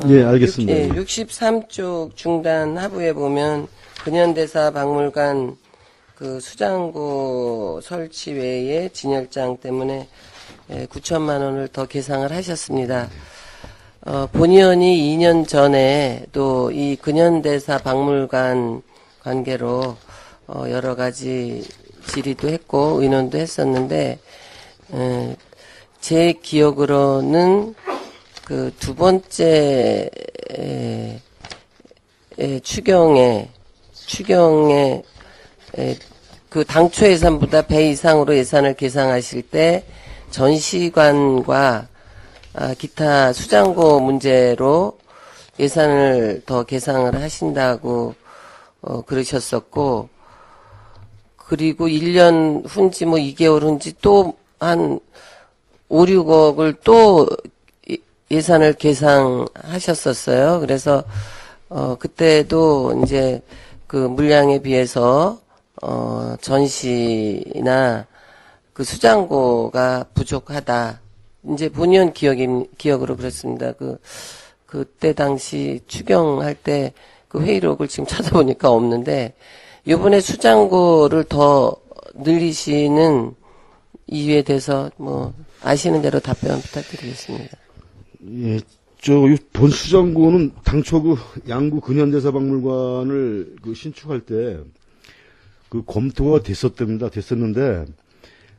예, 알겠습니다. 63쪽 중단 하부에 보면 근현대사 박물관 그 수장고 설치 외에 진열장 때문에 9천만 원을 더 계상을 하셨습니다. 본의원이 2년 전에 또 이 근현대사 박물관 관계로 여러 가지 질의도 했고 의논도 했었는데 제 기억으로는 그 두 번째 추경에 그 당초 예산보다 배 이상으로 예산을 계상하실 때 전시관과 기타 수장고 문제로 예산을 더 계상을 하신다고 그러셨었고 그리고 1년 후인지 뭐 2개월 후인지 또 한 5, 6억을 또 예산을 계상하셨었어요. 그래서 그때도 이제 그 물량에 비해서 전시나 그 수장고가 부족하다. 이제 본의원 기억으로 그렇습니다. 그때 당시 추경할 때 그 회의록을 지금 찾아보니까 없는데 이번에 수장고를 더 늘리시는 이유에 대해서 뭐 아시는 대로 답변 부탁드리겠습니다. 예, 본 수장고는 당초 그 양구 근현대사 박물관을 그 신축할 때 그 검토가 됐었는데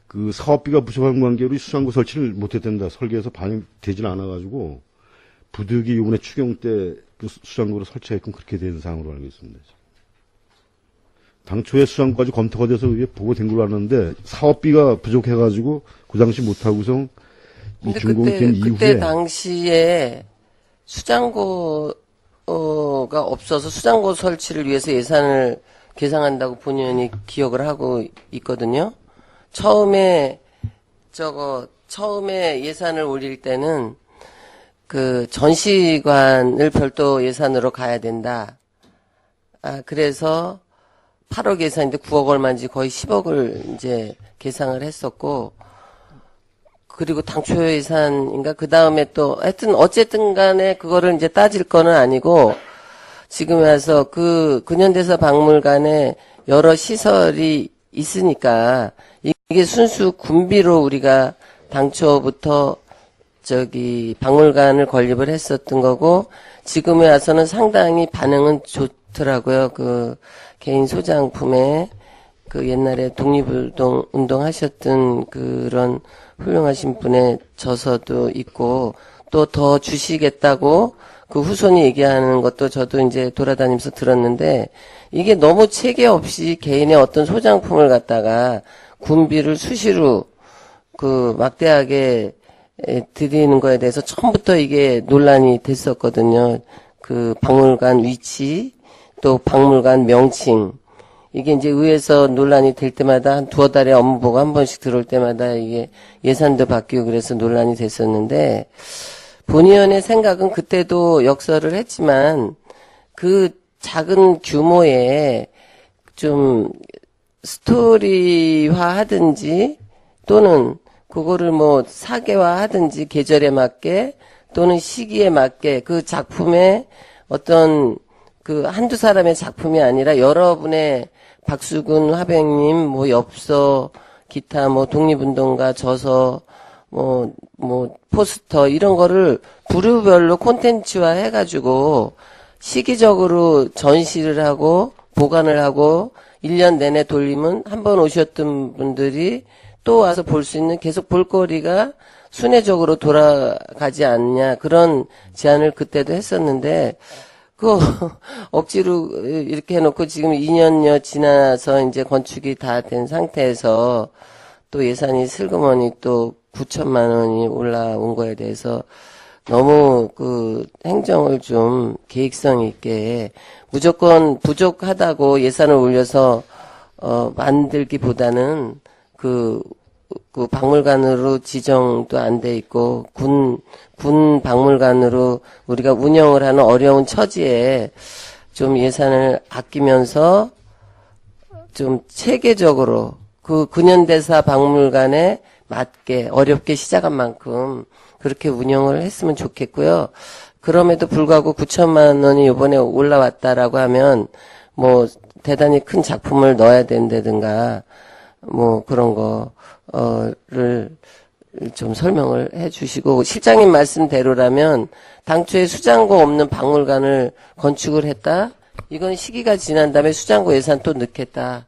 그 사업비가 부족한 관계로 이 수장고 설치를 못했답니다. 설계에서 반영되질 않아가지고 부득이 이번에 추경 때 그 수장고를 설치하게끔 그렇게 된 상황으로 알고 있습니다. 당초에 수장고까지 검토가 돼서 이게 보고된 걸로 아는데 사업비가 부족해가지고 그 당시 못하고서 이 준공된 이후에 그때 당시에 수장고가 없어서 수장고 설치를 위해서 예산을 계상한다고 본의원이 기억을 하고 있거든요. 처음에 예산을 올릴 때는 그 전시관을 별도 예산으로 가야 된다. 그래서 8억 예산인데 9억 얼마인지 거의 10억을 이제 계상을 했었고, 그리고 당초 예산인가 그 다음에 또 하여튼 어쨌든 간에 그거를 이제 따질 거는 아니고 지금 와서 그 근현대사 박물관에 여러 시설이 있으니까 이게 순수 군비로 우리가 당초부터 박물관을 건립을 했었던 거고 지금에 와서는 상당히 반응은 좋더라고요. 그 개인 소장품에 그 옛날에 독립운동 하셨던 그런 훌륭하신 분의 저서도 있고 또 더 주시겠다고 그 후손이 얘기하는 것도 저도 이제 돌아다니면서 들었는데 이게 너무 체계 없이 개인의 어떤 소장품을 갖다가 군비를 수시로 그 막대하게 드리는 거에 대해서 처음부터 이게 논란이 됐었거든요. 그 박물관 위치 또 박물관 명칭 이게 이제 의회에서 논란이 될 때마다 한 두어 달에 업무보고 한 번씩 들어올 때마다 이게 예산도 바뀌고 그래서 논란이 됐었는데 본의원의 생각은 그때도 역설을 했지만 그 작은 규모의 좀 스토리화 하든지 또는 그거를 뭐 사계화 하든지 계절에 맞게 또는 시기에 맞게 그 작품의 어떤 그 한두 사람의 작품이 아니라 여러분의 박수근 화백님 뭐 엽서 기타 뭐 독립운동가 저서 뭐 포스터 이런 거를 부류별로 콘텐츠화 해가지고 시기적으로 전시를 하고 보관을 하고 1년 내내 돌리면 한 번 오셨던 분들이 또 와서 볼 수 있는 계속 볼거리가 순회적으로 돌아가지 않냐 그런 제안을 그때도 했었는데 그 억지로 이렇게 해놓고 지금 2년여 지나서 이제 건축이 다 된 상태에서 또 예산이 슬그머니 또 9천만 원이 올라온 거에 대해서 너무 그 행정을 좀 계획성 있게 무조건 부족하다고 예산을 올려서 만들기보다는 그 박물관으로 지정도 안 돼 있고 군 박물관으로 우리가 운영을 하는 어려운 처지에 좀 예산을 아끼면서 좀 체계적으로 그 근현대사 박물관에 맞게 어렵게 시작한 만큼 그렇게 운영을 했으면 좋겠고요. 그럼에도 불구하고 9천만 원이 이번에 올라왔다라고 하면 뭐 대단히 큰 작품을 넣어야 된다든가 뭐 그런 거를 좀 설명을 해 주시고 실장님 말씀대로라면 당초에 수장고 없는 박물관을 건축을 했다? 이건 시기가 지난 다음에 수장고 예산 또 넣겠다.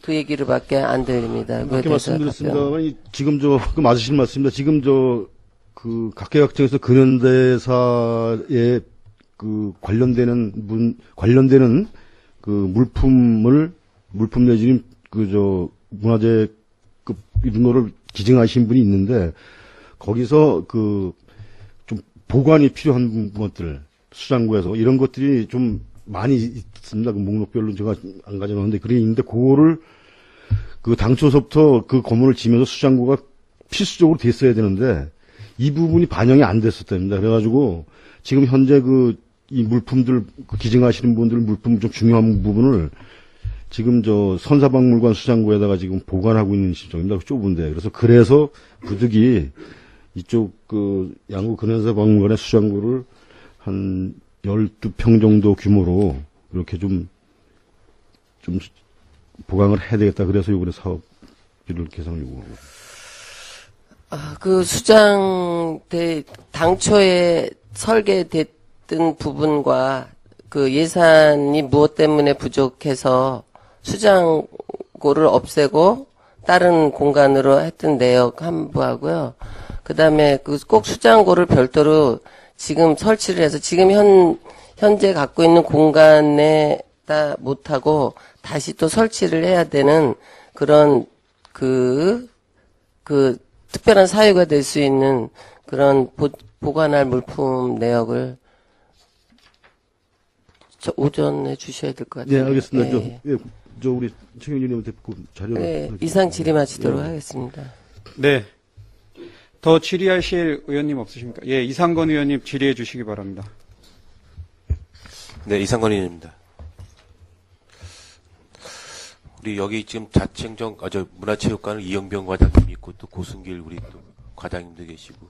그 얘기로밖에 안 들립니다. 그거에 그렇게 대해서 말씀드렸습니다만 지금 그 맞으신 말씀입니다. 지금 그 각계각층에서 근현대사에 그 관련되는 그 물품 내지는 문화재급 이런 거를 기증하신 분이 있는데 거기서 그 좀 보관이 필요한 것들 수장고에서 이런 것들이 좀 많이 있습니다. 그 목록별로 제가 안 가져놨는데 그게 있는데 그거를 그 당초서부터 그 건물을 지면서 수장고가 필수적으로 됐어야 되는데 이 부분이 반영이 안 됐었답니다. 그래가지고 지금 현재 이 물품들 기증하시는 분들 물품 좀 중요한 부분을 지금 선사박물관 수장고에다가 지금 보관하고 있는 시점입니다. 좁은데. 그래서 부득이 이쪽 양구 근현사박물관의 수장고를 한 12평 정도 규모로 이렇게 좀 보강을 해야 되겠다. 그래서 이번에 사업비를 계산을 요구하고. 그 당초에 설계됐던 부분과 그 예산이 무엇 때문에 부족해서 수장고를 없애고 다른 공간으로 했던 내역 함부하고요. 그 다음에 꼭 수장고를 별도로 지금 설치를 해서 지금 현재 갖고 있는 공간에다 못하고 다시 또 설치를 해야 되는 그런 특별한 사유가 될 수 있는 그런 보관할 물품 내역을 오전에 주셔야 될 것 같아요. 네, 알겠습니다. 예. 우리 최경진님한테 그 자료. 네, 이상 질의마치도록 하겠습니다. 네. 더 질의하실 의원님 없으십니까? 예, 이상건 의원님 질의해 주시기 바랍니다. 네, 이상건 의원입니다. 우리 여기 지금 문화체육관은 이영병 과장님이 있고 또 고승길 우리 또 과장님도 계시고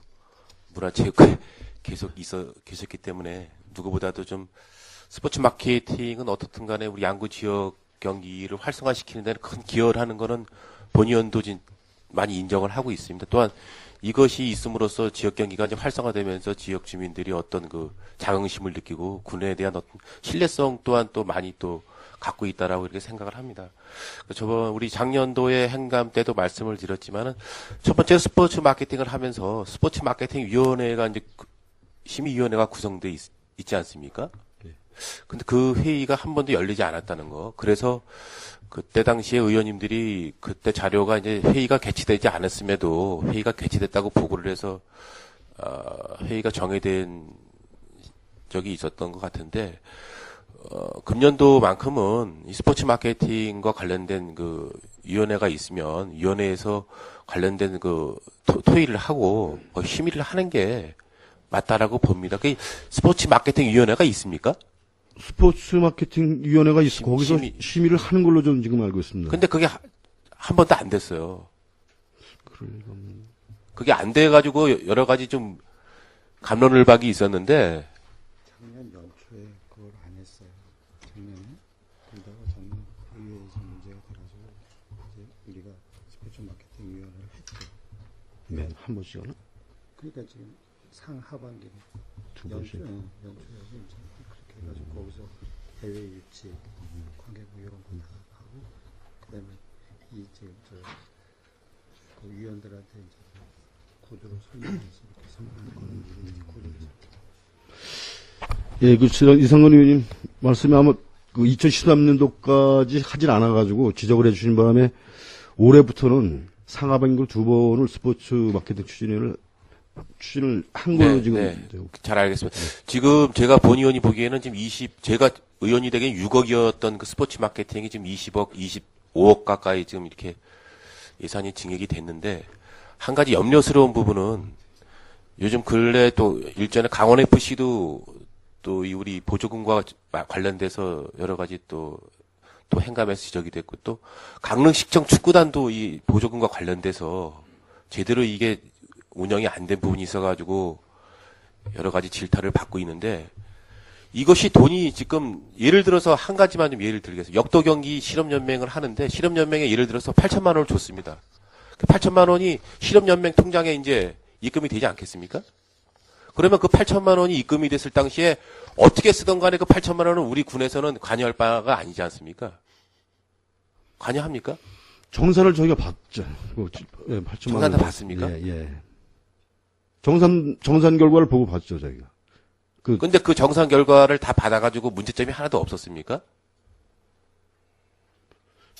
문화체육관에 계속 계셨기 때문에 누구보다도 좀 스포츠 마케팅은 어떻든 간에 우리 양구 지역 경기를 활성화시키는 데는 큰 기여를 하는 거는 본의원도 많이 인정을 하고 있습니다. 또한 이것이 있음으로써 지역 경기가 이제 활성화되면서 지역 주민들이 어떤 자긍심을 느끼고 군에 대한 어떤 신뢰성 또한 또 많이 또 갖고 있다라고 이렇게 생각을 합니다. 우리 작년도에 행감 때도 말씀을 드렸지만은 첫 번째 스포츠 마케팅을 하면서 스포츠 마케팅 위원회가 이제 심의위원회가 구성돼 있지 않습니까? 근데 그 회의가 한 번도 열리지 않았다는 거. 그래서 그때 당시에 의원님들이 그때 자료가 이제 회의가 개최되지 않았음에도 회의가 개최됐다고 보고를 해서 회의가 정해된 적이 있었던 것 같은데 금년도만큼은 이 스포츠 마케팅과 관련된 위원회가 있으면 위원회에서 관련된 토의를 하고 심의를 하는 게 맞다라고 봅니다. 그 스포츠 마케팅 위원회가 있습니까? 스포츠 마케팅 위원회가 있어 거기서 심의를 하는 걸로 좀 지금 알고 있습니다. 근데 그게 한 번도 안 됐어요. 그게 안 돼가지고 여러 가지 좀 갑론을박이 있었는데. 작년 연초에 그걸 안 했어요. 작년에. 그러다가 작년 의회에서 문제가 돼가지고 이제 우리가 스포츠 마케팅 위원회를 했죠. 네, 한 번씩 하나? 그러니까 지금 상하반기에 두 번씩? 연초에서 이제 그렇게 해가지고 거기서 대회 유치, 관계부 이런 거 다 하고 그다음에 그 위원들한테 이제 코드로 설명해서 이렇게 설명하는 거는 코드를 예, 그 이상건 의원님 말씀이 아마 그 2013년도까지 하진 않아가지고 지적을 해주신 바람에 올해부터는 상하반기 2번을 스포츠 마케팅 추진을 한 걸로 지금. 잘 알겠습니다. 지금 제가 본 의원이 보기에는 지금 제가 의원이 되기엔 6억이었던 그 스포츠 마케팅이 지금 20억, 25억 가까이 지금 이렇게 예산이 증액이 됐는데, 한 가지 염려스러운 부분은 요즘 근래 또 일전에 강원FC도 또 우리 보조금과 관련돼서 여러 가지 또 행감에서 지적이 됐고, 또 강릉시청 축구단도 이 보조금과 관련돼서 제대로 이게 운영이 안 된 부분이 있어가지고 여러 가지 질타를 받고 있는데, 이것이 돈이 지금 예를 들어서 한 가지만 좀 예를 들겠습니다. 역도 경기 실업연맹을 하는데 실업연맹에 예를 들어서 8천만 원을 줬습니다. 그 8천만 원이 실업연맹 통장에 이제 입금이 되지 않겠습니까? 그러면 그 8천만 원이 입금이 됐을 당시에 어떻게 쓰던 간에 그 8천만 원은 우리 군에서는 관여할 바가 아니지 않습니까? 관여합니까? 정산을 저희가 봤죠. 예, 8천만 정산 원. 다 봤습니까? 예, 예. 정산 결과를 보고 봤죠, 저희가. 근데 그 정산 결과를 다 받아가지고 문제점이 하나도 없었습니까?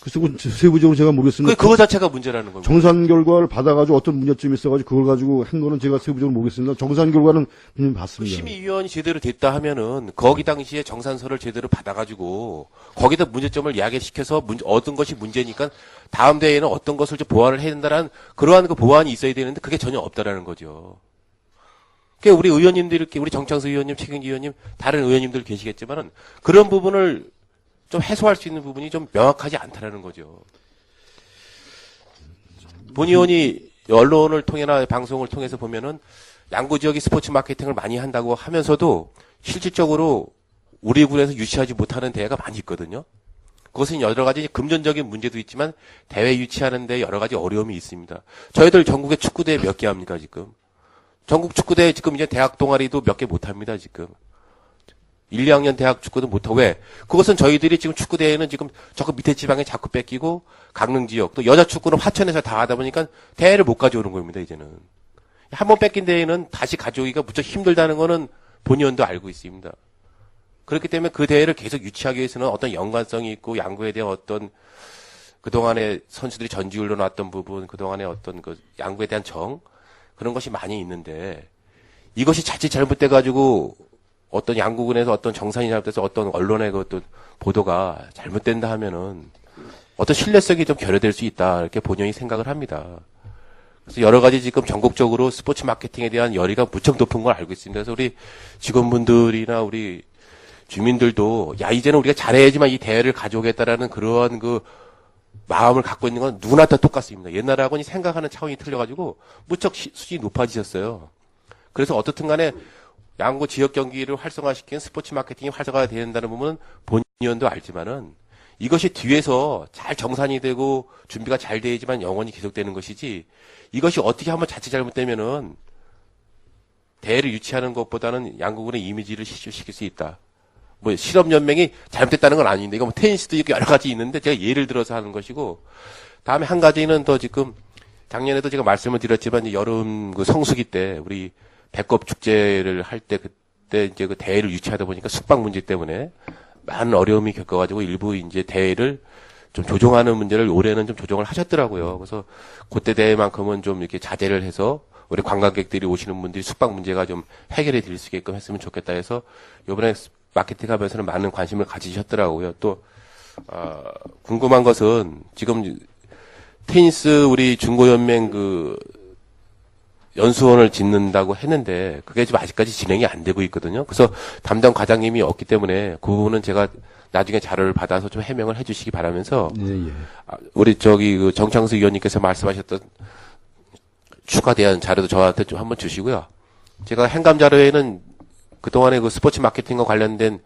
글쎄, 세부적으로 제가 모르겠습니다. 그거 자체가 문제라는 겁니다. 정산 결과를 받아가지고 어떤 문제점이 있어가지고 그걸 가지고 한 거는 제가 세부적으로 모르겠습니다. 정산 결과는 분명히 봤습니다. 심의위원이 제대로 됐다 하면은 거기 당시에 정산서를 제대로 받아가지고 거기다 문제점을 이야기시켜서 얻은 것이 문제니까 다음 대회에는 어떤 것을 좀 보완을 해야 된다라는 그러한 그 보완이 있어야 되는데 그게 전혀 없다라는 거죠. 그러니까 우리 의원님들 이렇게 우리 정창수 의원님, 최경기 의원님, 다른 의원님들 계시겠지만은 그런 부분을 좀 해소할 수 있는 부분이 좀 명확하지 않다라는 거죠. 본 의원이 언론을 통해나 방송을 통해서 보면은 양구 지역이 스포츠 마케팅을 많이 한다고 하면서도 실질적으로 우리 군에서 유치하지 못하는 대회가 많이 있거든요. 그것은 여러 가지 금전적인 문제도 있지만 대회 유치하는 데 여러 가지 어려움이 있습니다. 저희들 전국에 축구대회 몇 개 합니까, 지금? 전국 축구대회 지금 이제 대학 동아리도 몇 개 못 합니다, 지금. 1, 2학년 대학 축구도 못하고 왜? 그것은 저희들이 지금 축구대회는 지금 저 밑에 지방에 자꾸 뺏기고 강릉 지역 또 여자 축구는 화천에서 다 하다 보니까 대회를 못 가져오는 겁니다, 이제는. 한번 뺏긴 대회는 다시 가져오기가 무척 힘들다는 거는 본의원도 알고 있습니다. 그렇기 때문에 그 대회를 계속 유치하기 위해서는 어떤 연관성이 있고 양구에 대한 어떤 그동안에 선수들이 전지훈련 놨던 부분, 그동안에 어떤 그 양구에 대한 그런 것이 많이 있는데 이것이 자칫 잘못돼가지고 어떤 양구군에서 어떤 정산이 잘못돼서 어떤 언론의 그 어떤 보도가 잘못된다 하면은 어떤 신뢰성이 좀 결여될 수 있다 이렇게 본연이 생각을 합니다. 그래서 여러 가지 지금 전국적으로 스포츠 마케팅에 대한 열의가 무척 높은 걸 알고 있습니다. 그래서 우리 직원분들이나 우리 주민들도 야 이제는 우리가 잘해야지만 이 대회를 가져오겠다라는 그러한 그 마음을 갖고 있는 건 누구나 다 똑같습니다. 옛날하고는 생각하는 차원이 틀려가지고 무척 수준이 높아지셨어요. 그래서 어떻든 간에 양구 지역 경기를 활성화시키는 스포츠 마케팅이 활성화가 되야 된다는 부분은 본의원도 알지만은 이것이 뒤에서 잘 정산이 되고 준비가 잘 돼야지만 영원히 계속되는 것이지 이것이 어떻게 한번 자칫 잘못되면은 대회를 유치하는 것보다는 양구군의 이미지를 실추시킬 수 있다. 뭐 실업연맹이 잘못됐다는 건 아닌데 이거 뭐 테니스도 여러 가지 있는데 제가 예를 들어서 하는 것이고 다음에 한 가지는 더 지금 작년에도 제가 말씀을 드렸지만 여름 그 성수기 때 우리 배꼽 축제를 할 때 그때 이제 그 대회를 유치하다 보니까 숙박 문제 때문에 많은 어려움이 겪어가지고 일부 이제 대회를 좀 조정하는 문제를 올해는 좀 조정을 하셨더라고요. 그래서 그때 대회만큼은 좀 이렇게 자제를 해서 우리 관광객들이 오시는 분들이 숙박 문제가 좀 해결이 될 수 있게끔 했으면 좋겠다 해서 이번에 마케팅 하면서는 많은 관심을 가지셨더라고요. 또, 궁금한 것은 지금 테니스 우리 중고연맹 그 연수원을 짓는다고 했는데 그게 지금 아직까지 진행이 안 되고 있거든요. 그래서 담당 과장님이 없기 때문에 그 부분은 제가 나중에 자료를 받아서 좀 해명을 해주시기 바라면서 예, 예. 우리 그 정창수 의원님께서 말씀하셨던 추가대안 자료도 저한테 좀 한번 주시고요. 제가 행감 자료에는 그동안에 그 스포츠 마케팅과 관련된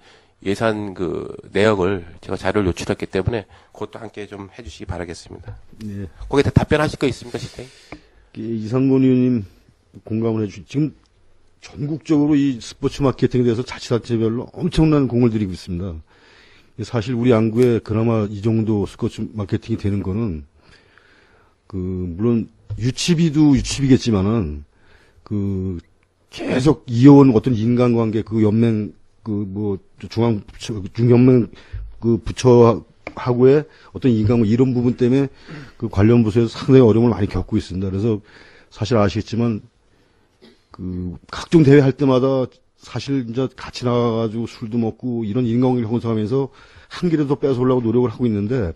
예산 그 내역을 제가 자료를 요출했기 때문에 그것도 함께 좀 해주시기 바라겠습니다. 예. 거기에 다 답변하실 거 있습니까, 시태? 이상건 의원님 공감을 해주시. 지금 전국적으로 이 스포츠 마케팅에 대해서 자치단체별로 엄청난 공을 들이고 있습니다. 사실 우리 양구에 그나마 이 정도 스포츠 마케팅이 되는 거는 물론 유치비도 유치비겠지만은 계속 이어온 어떤 인간관계 그 연맹 중앙 중견면 부처하고의 어떤 인간 이런 부분 때문에 그 관련 부서에서 상당히 어려움을 많이 겪고 있습니다. 그래서 사실 아시겠지만 각종 대회 할 때마다 사실 이제 같이 나가가지고 술도 먹고 이런 인간관계를 형성하면서 한 길에도 뺏어오려고 노력을 하고 있는데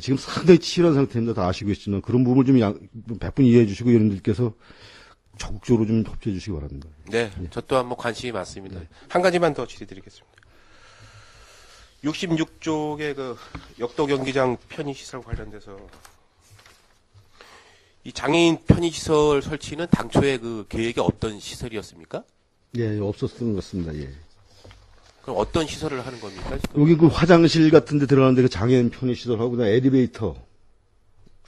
지금 상당히 치열한 상태입니다. 다 아시고 있지만 그런 부분을 좀 100분 이해해 주시고 여러분들께서 적극적으로 좀 협조해 주시기 바랍니다. 네, 저 또한 뭐 관심이 많습니다. 한 가지만 더 질의드리겠습니다. 66쪽의 그 역도 경기장 편의시설 관련돼서 이 장애인 편의시설 설치는 당초에 그 계획에 없던 시설이었습니까? 예, 없었던 것 같습니다. 예. 그럼 어떤 시설을 하는 겁니까? 지금? 여기 그 화장실 같은 데 들어가는데 그 장애인 편의시설하고 그다음에 엘리베이터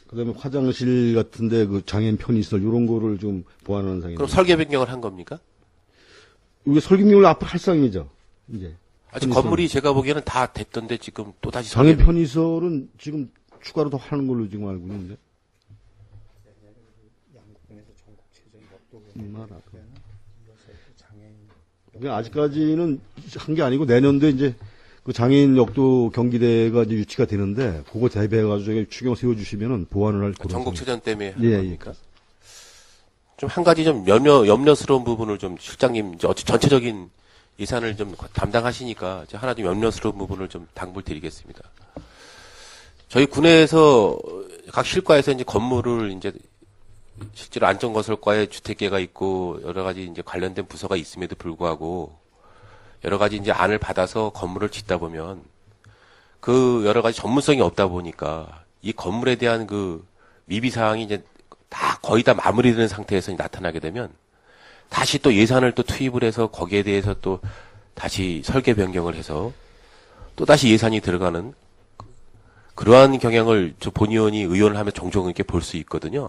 그다음에 화장실 같은데 그 장애인 편의시설 이런 거를 좀 보완하는 상입니다. 그럼 설계 변경을 한 겁니까? 이게 설계명을 앞으로 할 상이죠. 이제. 아직 편의시설. 건물이 제가 보기에는 다 됐던데 지금 또 다시 장애인 설계 편의시설은 지금 추가로 더 하는 걸로 지금 알고 있는데. 양국동에서 전국체전 역도 그러니까 아직까지는 한 게 아니고 내년도에 이제 그 장애인 역도 경기대가 이제 유치가 되는데 그거 대비해가지고 저기 추경 세워주시면은 보완을 할 거라서. 전국체전 때문에 예, 하는 겁니까? 좀 한 가지 좀 염려스러운 부분을 좀 실장님 이제 전체적인 예산을 좀 담당하시니까 이제 하나 좀 염려스러운 부분을 좀 당부드리겠습니다. 저희 군에서 각 실과에서 이제 건물을 이제 실제로 안전건설과에 주택계가 있고 여러 가지 이제 관련된 부서가 있음에도 불구하고 여러 가지 이제 안을 받아서 건물을 짓다 보면 그 여러 가지 전문성이 없다 보니까 이 건물에 대한 그 미비 사항이 이제 다 거의 다 마무리되는 상태에서 나타나게 되면 다시 또 예산을 또 투입을 해서 거기에 대해서 또 다시 설계 변경을 해서 또 다시 예산이 들어가는 그러한 경향을 저 본의원이 의원을 하면 종종 이렇게 볼 수 있거든요.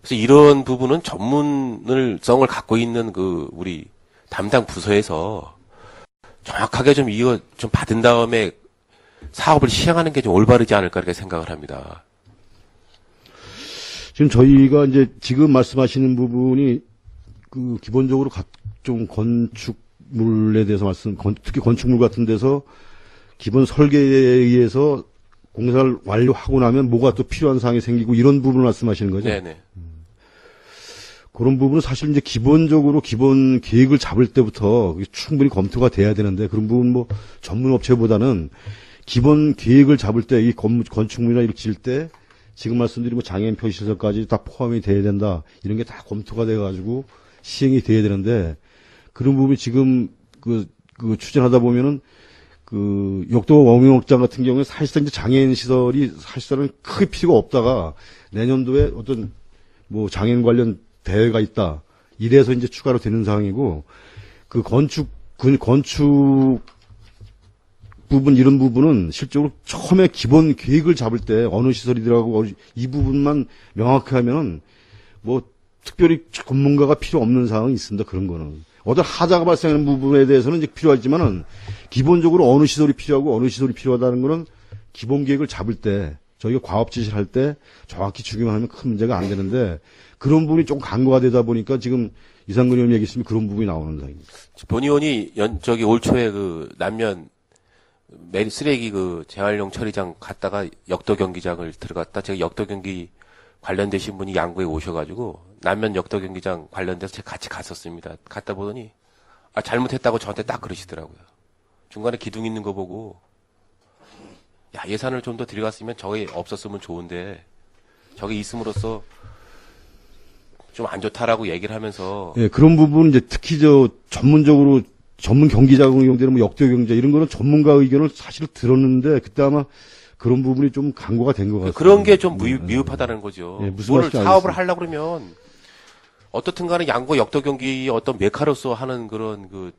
그래서 이런 부분은 전문성을 갖고 있는 그 우리 담당 부서에서 정확하게 좀 이거 좀 받은 다음에 사업을 시행하는 게 좀 올바르지 않을까 이렇게 생각을 합니다. 지금 저희가 이제 지금 말씀하시는 부분이 그 기본적으로 각종 건축물에 대해서 특히 건축물 같은 데서 기본 설계에 의해서 공사를 완료하고 나면 뭐가 또 필요한 사항이 생기고 이런 부분을 말씀하시는 거죠? 네네. 그런 부분은 사실 이제 기본적으로 기본 계획을 잡을 때부터 충분히 검토가 돼야 되는데 그런 부분 뭐 전문 업체보다는 기본 계획을 잡을 때 이 건축물이나 이렇게 지을 때 지금 말씀드린 뭐 장애인 편의시설까지 다 포함이 돼야 된다 이런 게 다 검토가 돼가지고 시행이 돼야 되는데 그런 부분이 지금 그 추진하다 보면은 그 역도 원명극장 같은 경우에 사실상 이제 장애인 시설이 사실상은 크게 필요가 없다가 내년도에 어떤 뭐 장애인 관련 대회가 있다. 이래서 이제 추가로 되는 상황이고, 그 건축 부분, 이런 부분은 실적으로 처음에 기본 계획을 잡을 때 어느 시설이 들어가고 이 부분만 명확히 하면은 뭐 특별히 전문가가 필요 없는 상황이 있습니다. 그런 거는. 어떤 하자가 발생하는 부분에 대해서는 이제 필요하지만은 기본적으로 어느 시설이 필요하고 어느 시설이 필요하다는 거는 기본 계획을 잡을 때 저희가 과업 지시를 할 때 정확히 적용하면 큰 문제가 안 되는데 그런 부분이 좀 간과가 되다 보니까 지금 이상근 의원님 얘기했으면 그런 부분이 나오는 상황입니다. 본의원이 올 초에 그 남면 쓰레기 그 재활용 처리장 갔다가 역도 경기장을 들어갔다. 제가 역도 경기 관련되신 분이 양구에 오셔가지고 남면 역도 경기장 관련돼서 제가 같이 갔었습니다. 갔다 보더니 잘못했다고 저한테 딱 그러시더라고요. 중간에 기둥 있는 거 보고 야 예산을 좀 더 들여갔으면 저게 없었으면 좋은데 저게 있음으로써 좀 안 좋다라고 얘기를 하면서 예, 그런 부분은 이제 특히 전문적으로 전문 경기장으로 이용되는 뭐 역도 경기장 이런 거는 전문가 의견을 사실 들었는데 그때 아마 그런 부분이 좀 간과가 된 것 같아요. 그런 게 좀 미흡하다는 거죠. 예, 무슨 뭐를 말씀인지 사업을 알겠습니다. 하려고 그러면 어떻든 간에 양구 역도 경기 어떤 메카로서 하는 그런 그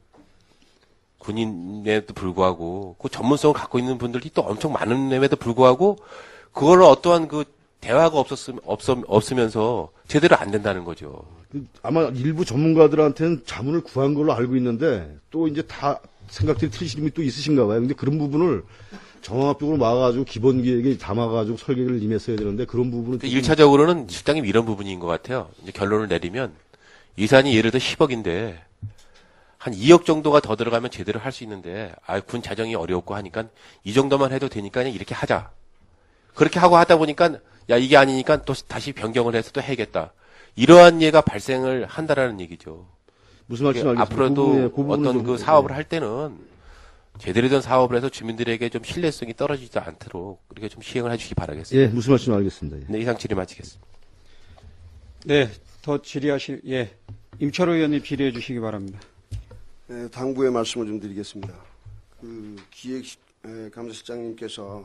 군인에도 불구하고 그 전문성을 갖고 있는 분들이 또 엄청 많음에도 불구하고 그거를 어떠한 그 대화가 없으면서 제대로 안 된다는 거죠. 아마 일부 전문가들한테는 자문을 구한 걸로 알고 있는데 또 이제 다 생각들이 틀리신 분이 또 있으신가 봐요. 근데 그런 부분을 정합적으로 막아가지고 기본 계획에 담아가지고 설계를 임했어야 되는데 그런 부분은 그 1차적으로는 실장님 이런 부분인 것 같아요. 이제 결론을 내리면 예산이 예를 들어 10억인데 한 2억 정도가 더 들어가면 제대로 할 수 있는데, 군 자정이 어렵고 하니까 이 정도만 해도 되니까 그냥 이렇게 하자. 그렇게 하고 하다 보니까, 야, 이게 아니니까 또 다시 변경을 해서 또 해야겠다. 이러한 예가 발생을 한다라는 얘기죠. 무슨 말씀 알겠습니다. 앞으로도 그 부분은 어떤 좀, 그 사업을 할 때는 제대로 된 사업을 해서 주민들에게 좀 신뢰성이 떨어지지 않도록 그렇게 좀 시행을 해주시기 바라겠습니다. 예, 무슨 말씀 알겠습니다. 예. 네, 이상 질의 마치겠습니다. 네, 더 질의하실, 예. 임철호 의원님 질의해 주시기 바랍니다. 네, 당부의 말씀을 좀 드리겠습니다. 감사실장님께서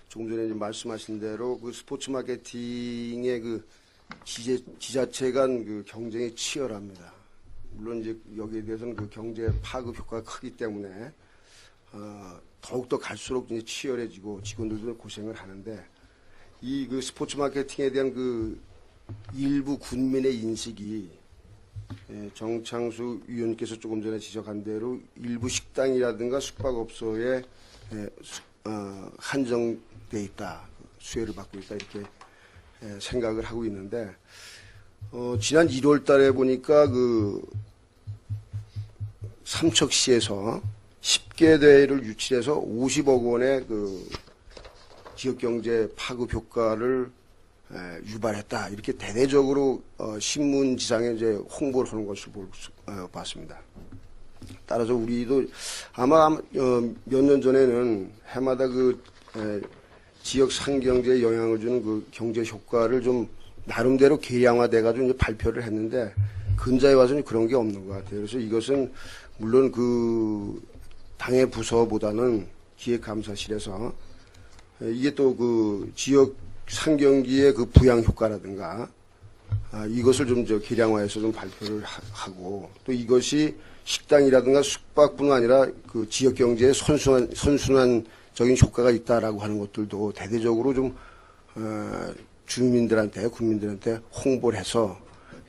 조금 전에 말씀하신 대로 그 스포츠 마케팅의 그 지자체 간 그 경쟁이 치열합니다. 물론 이제 여기에 대해서는 그 경제 파급 효과가 크기 때문에 더욱더 갈수록 이제 치열해지고 직원들도 고생을 하는데 이 그 스포츠 마케팅에 대한 그 일부 군민의 인식이 정창수 위원님께서 조금 전에 지적한 대로 일부 식당이라든가 숙박업소에 한정돼 있다, 수혜를 받고 있다 이렇게 생각을 하고 있는데 지난 1월달에 보니까 그 삼척시에서 10개 대회를 유치해서 50억 원의 그 지역경제 파급 효과를 유발했다 이렇게 대대적으로 신문지상에 이제 홍보를 하는 것을 봤습니다. 따라서 우리도 아마 몇 년 전에는 해마다 그 지역 상경제에 영향을 주는 그 경제 효과를 좀 나름대로 계량화돼가지고 이제 발표를 했는데 근자에 와서는 그런 게 없는 것 같아요. 그래서 이것은 물론 그 당의 부서보다는 기획감사실에서 이게 또 그 지역 상경기의 그 부양 효과라든가 이것을 좀 계량화해서 좀 발표를 하고 또 이것이 식당이라든가 숙박뿐만 아니라 그 지역 경제에 선순환적인 효과가 있다라고 하는 것들도 대대적으로 좀 주민들한테 국민들한테 홍보를 해서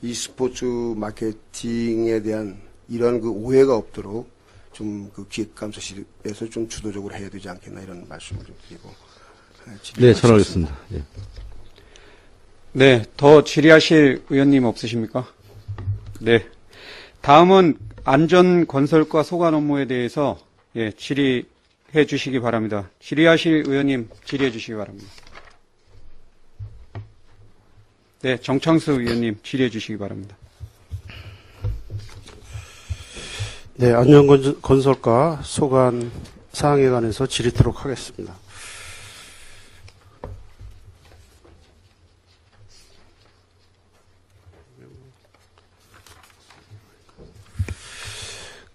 이 스포츠 마케팅에 대한 이러한 그 오해가 없도록 좀 그 기획감사실에서 좀 주도적으로 해야 되지 않겠나 이런 말씀을 좀 드리고. 네, 전하겠습니다. 예. 네, 더 질의하실 의원님 없으십니까? 네. 다음은 안전건설과 소관 업무에 대해서 예, 질의해 주시기 바랍니다. 질의하실 의원님 질의해 주시기 바랍니다. 네, 정창수 의원님 질의해 주시기 바랍니다. 네, 안전건설과 소관 사항에 관해서 질의토록 하겠습니다.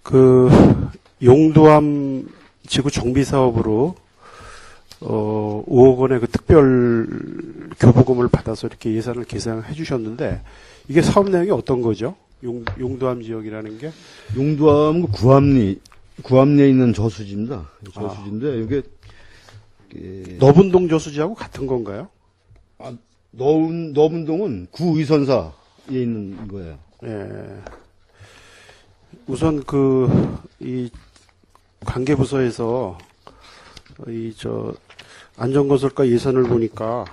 그 용두암 지구 정비 사업으로 5억 원의 그 특별 교부금을 받아서 이렇게 예산을 계산해 주셨는데 이게 사업 내용이 어떤 거죠? 용두암 지역이라는 게 용두암 구암리에 있는 저수지입니다. 저수지인데 이게 너분동 저수지하고 같은 건가요? 너분동은 구의선사에 있는 거예요. 예. 우선 이 관계부서에서 안전건설과 예산을 보니까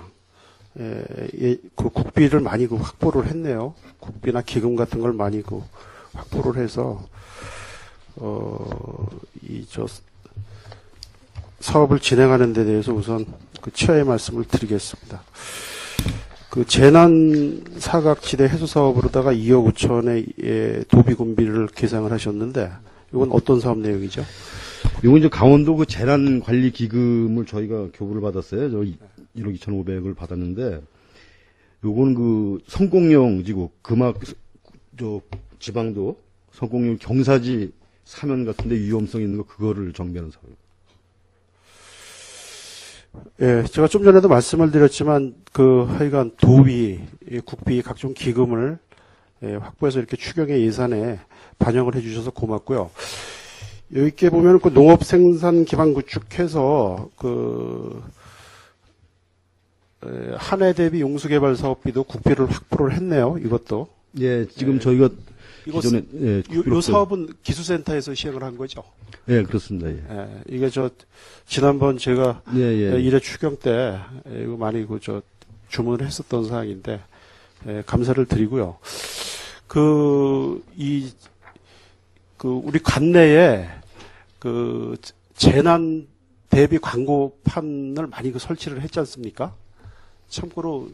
그 국비를 많이 확보를 했네요. 국비나 기금 같은 걸 많이 확보를 해서 사업을 진행하는 데 대해서 우선 그 취하의 말씀을 드리겠습니다. 그 재난 사각지대 해소 사업으로다가 2억 5천의 도비군비를 계상을 하셨는데 이건 어떤 사업 내용이죠? 이건 이제 강원도 그 재난 관리 기금을 저희가 교부를 받았어요. 1억 2,500을 받았는데 요건 그 성공령 지구 지방도 성공령 경사지 사면 같은데 위험성 있는 거 그거를 정비하는 사업. 예, 제가 좀 전에도 말씀을 드렸지만 하여간 도비, 국비 각종 기금을 확보해서 이렇게 추경의 예산에 반영을 해주셔서 고맙고요. 여기 보면 그 농업 생산 기반 구축해서 한 해 대비 용수개발 사업비도 국비를 확보를 했네요. 이것도. 예, 지금 저희가 기존에 이 사업은 기수센터에서 시행을 한 거죠. 예, 그렇습니다. 예. 예, 이게 지난번 제가 일회 추경 때 이거 많이 주문을 했었던 사항인데 감사를 드리고요. 우리 관내에 그 재난 대비 광고판을 많이 그 설치를 했지 않습니까? 참고로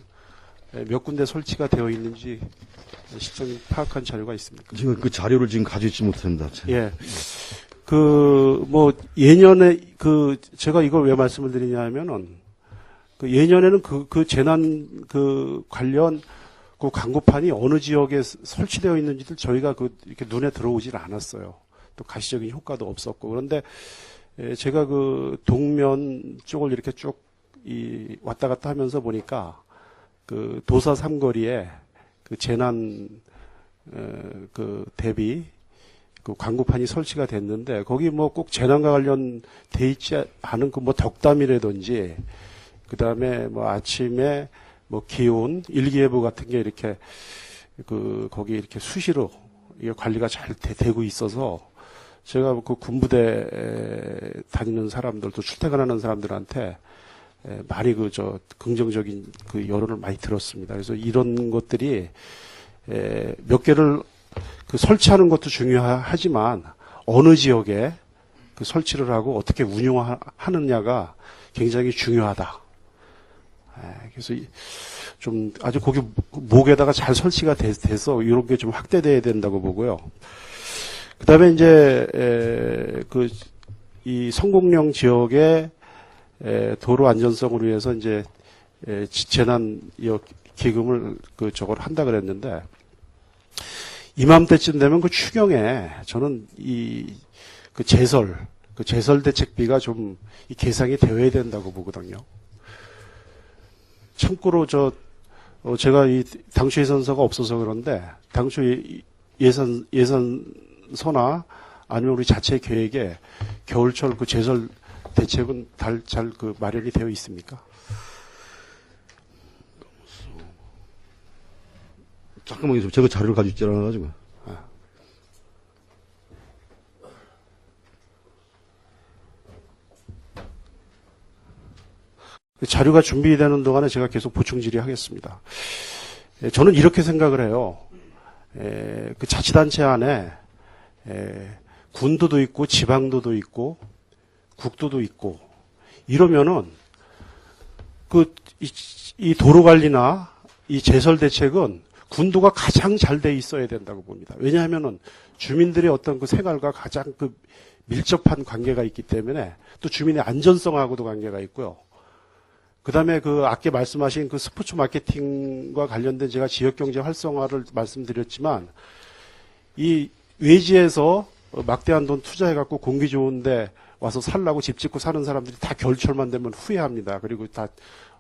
몇 군데 설치가 되어 있는지 실정 파악한 자료가 있습니까? 지금 그 자료를 지금 가지고 있지 못합니다. 예. 예년에 제가 이걸 왜 말씀을 드리냐면은 예년에는 그 재난 관련 그 광고판이 어느 지역에 설치되어 있는지를 저희가 이렇게 눈에 들어오질 않았어요. 또 가시적인 효과도 없었고. 그런데 제가 동면 쪽을 이렇게 쭉 왔다 갔다 하면서 보니까 도사 삼거리에 재난 대비 광고판이 설치가 됐는데 거기 뭐 꼭 재난과 관련돼 있지 않은 덕담이라든지 그다음에 뭐 아침에 뭐 기온 일기예보 같은 게 이렇게 거기 이렇게 수시로 이게 관리가 잘 되고 있어서 제가 군부대 다니는 사람들 또 출퇴근하는 사람들한테 많이 긍정적인 여론을 많이 들었습니다. 그래서 이런 것들이 몇 개를 설치하는 것도 중요하지만 어느 지역에 설치를 하고 어떻게 운용하느냐가 굉장히 중요하다. 그래서 좀 아주 거기 목에다가 잘 설치가 돼서 이런 게 좀 확대돼야 된다고 보고요. 그다음에 이제 이 성공령 지역의 도로 안전성을 위해서 이제 재난 기금을 저걸 한다 그랬는데 이맘때쯤 되면 추경에 저는 제설 대책비가 좀 계상이 되어야 된다고 보거든요. 참고로 제가 당초 예산서가 없어서 그런데 당초 예산서나 아니면 우리 자체 계획에 겨울철 제설 대책은 잘 마련이 되어 있습니까? 잠깐만요. 제가 자료를 가지고 있지 않아가지고. 자료가 준비되는 동안에 제가 계속 보충 질의하겠습니다. 저는 이렇게 생각을 해요. 자치단체 안에 군도도 있고 지방도도 있고 국도도 있고 이러면은 이 도로 관리나 이 제설 대책은 군도가 가장 잘 돼 있어야 된다고 봅니다. 왜냐하면은 주민들의 어떤 생활과 가장 밀접한 관계가 있기 때문에 또 주민의 안전성하고도 관계가 있고요. 그 다음에 아까 말씀하신 스포츠 마케팅과 관련된 제가 지역경제 활성화를 말씀드렸지만 이 외지에서 막대한 돈 투자해갖고 공기 좋은데 와서 살라고 집 짓고 사는 사람들이 다 겨울철만 되면 후회합니다. 그리고 다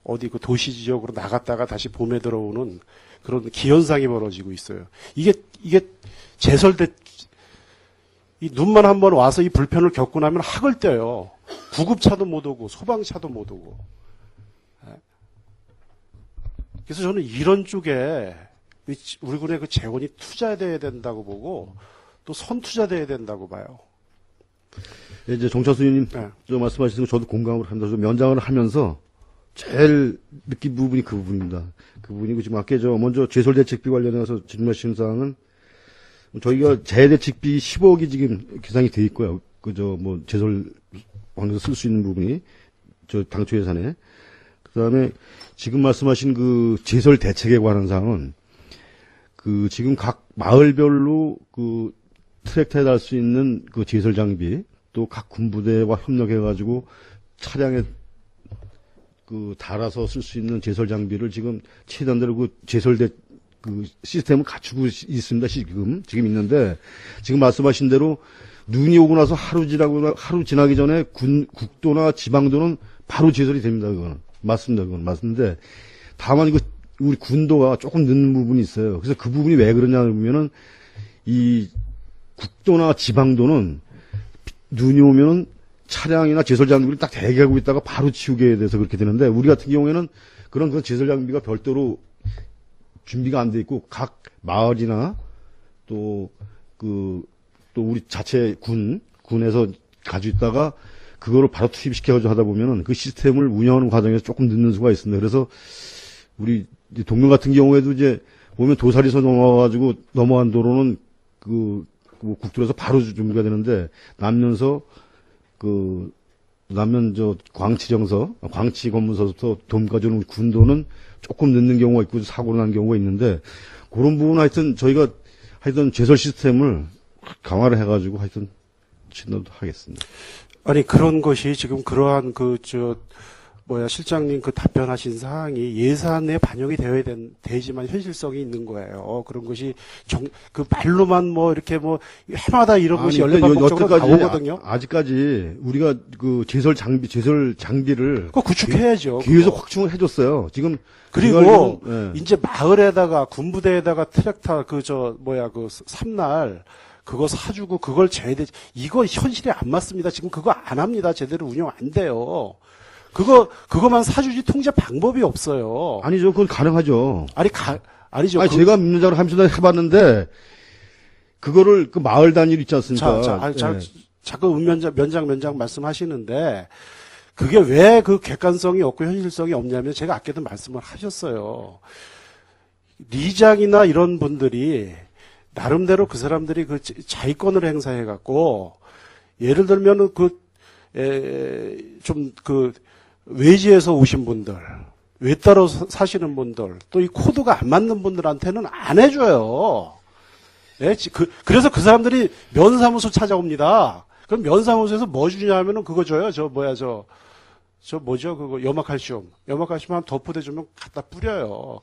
어디 도시 지역으로 나갔다가 다시 봄에 들어오는 그런 기현상이 벌어지고 있어요. 이게 제설대 이 눈만 한번 와서 이 불편을 겪고 나면 학을 떼요. 구급차도 못 오고 소방차도 못 오고. 그래서 저는 이런 쪽에 우리 군의 재원이 투자돼야 된다고 보고 또 선투자돼야 된다고 봐요. 이제 정찬수 의원님 말씀하신 거 저도 공감을 합니다. 저 면장을 하면서 제일 느낀 부분이 그 부분입니다. 그 부분이고 지금 아까 먼저 제설대책비 관련해서 질문하신 사항은 저희가 재대책비 10억이 지금 계산이 돼 있고요. 제설 방에서 쓸 수 있는 부분이 당초 예산에. 그다음에 지금 말씀하신 제설 대책에 관한 사항은 지금 각 마을별로 트랙터에 달 수 있는 제설 장비 또 각 군부대와 협력해 가지고 차량에 달아서 쓸 수 있는 제설 장비를 지금 최단대로 제설대 시스템을 갖추고 있습니다. 지금 있는데 지금 말씀하신 대로 눈이 오고 나서 하루 지나기 전에 국도나 지방도는 바로 제설이 됩니다. 그거는 맞습니다. 그건 맞는데 다만 우리 군도가 조금 늦는 부분이 있어요. 그래서 그 부분이 왜 그러냐면 보면은 이 국도나 지방도는 눈이 오면은 차량이나 제설 장비를 딱 대기하고 있다가 바로 치우게 돼서 그렇게 되는데 우리 같은 경우에는 그런 제설 장비가 별도로 준비가 안 돼 있고 각 마을이나 또 우리 자체 군에서 가지고 있다가 그거를 바로 투입시켜가지고 하다 보면은 그 시스템을 운영하는 과정에서 조금 늦는 수가 있습니다. 그래서 우리 동명 같은 경우에도 이제 보면 도사리에서 넘어간 도로는 국도에서 바로 준비가 되는데 남면 광치 검문소부터 돔까지 오는 군도는 조금 늦는 경우가 있고 사고로 난 경우가 있는데 그런 부분은 하여튼 저희가 제설 시스템을 강화를 해가지고 하여튼 진행도 하겠습니다. 아니 그런 것이 지금 그러한 실장님 그 답변하신 사항이 예산에 반영이 되어야 되지만 현실성이 있는 거예요. 그런 것이 그 말로만 이렇게 해마다 이런 것이 연례반복적으로 나오거든요. 아직까지 우리가 그 제설 장비를 그거 구축해야죠. 계속 확충을 해줬어요. 지금 그리고 예. 이제 마을에다가 군부대에다가 트랙터 삼날 그거 사주고 그걸 이거 현실에 안 맞습니다. 지금 그거 안 합니다. 제대로 운영 안 돼요. 그거만 사주지 통제 방법이 없어요. 아니죠. 그건 가능하죠. 아니죠. 제가 민주작을 하면서 해봤는데 그거를 그 마을 단위로 있지 않습니까? 자꾸 면장 말씀하시는데 그게 왜 그 객관성이 없고 현실성이 없냐면 제가 아까도 말씀을 하셨어요. 리장이나 이런 분들이 나름대로 그 사람들이 그 자위권을 행사해갖고 예를 들면은 외지에서 오신 분들, 외따로 사시는 분들, 또 이 코드가 안 맞는 분들한테는 안 해줘요. 예? 그래서 그 사람들이 면사무소 찾아옵니다. 그럼 면사무소에서 뭐 주냐 하면은 그거 줘요. 염화칼슘 한 덮어대 주면 갖다 뿌려요.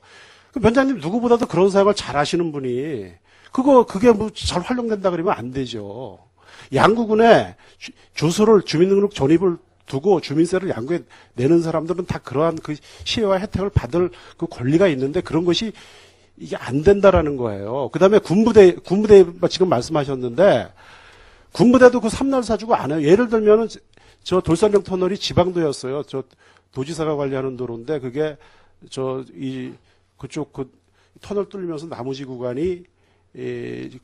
그 면장님 누구보다도 그런 사역을 잘 하시는 분이, 그게 잘 활용된다 그러면 안 되죠. 양구군에 주민등록 전입을 두고 주민세를 양구에 내는 사람들은 다 그러한 그 시혜와 혜택을 받을 그 권리가 있는데 그런 것이 이게 안 된다라는 거예요. 그 다음에 군부대 지금 말씀하셨는데 군부대도 그 삼날 사주고 안 해요. 예를 들면은 저 돌산령 터널이 지방도였어요. 저 도지사가 관리하는 도로인데 그게 그쪽 그 터널 뚫리면서 나머지 구간이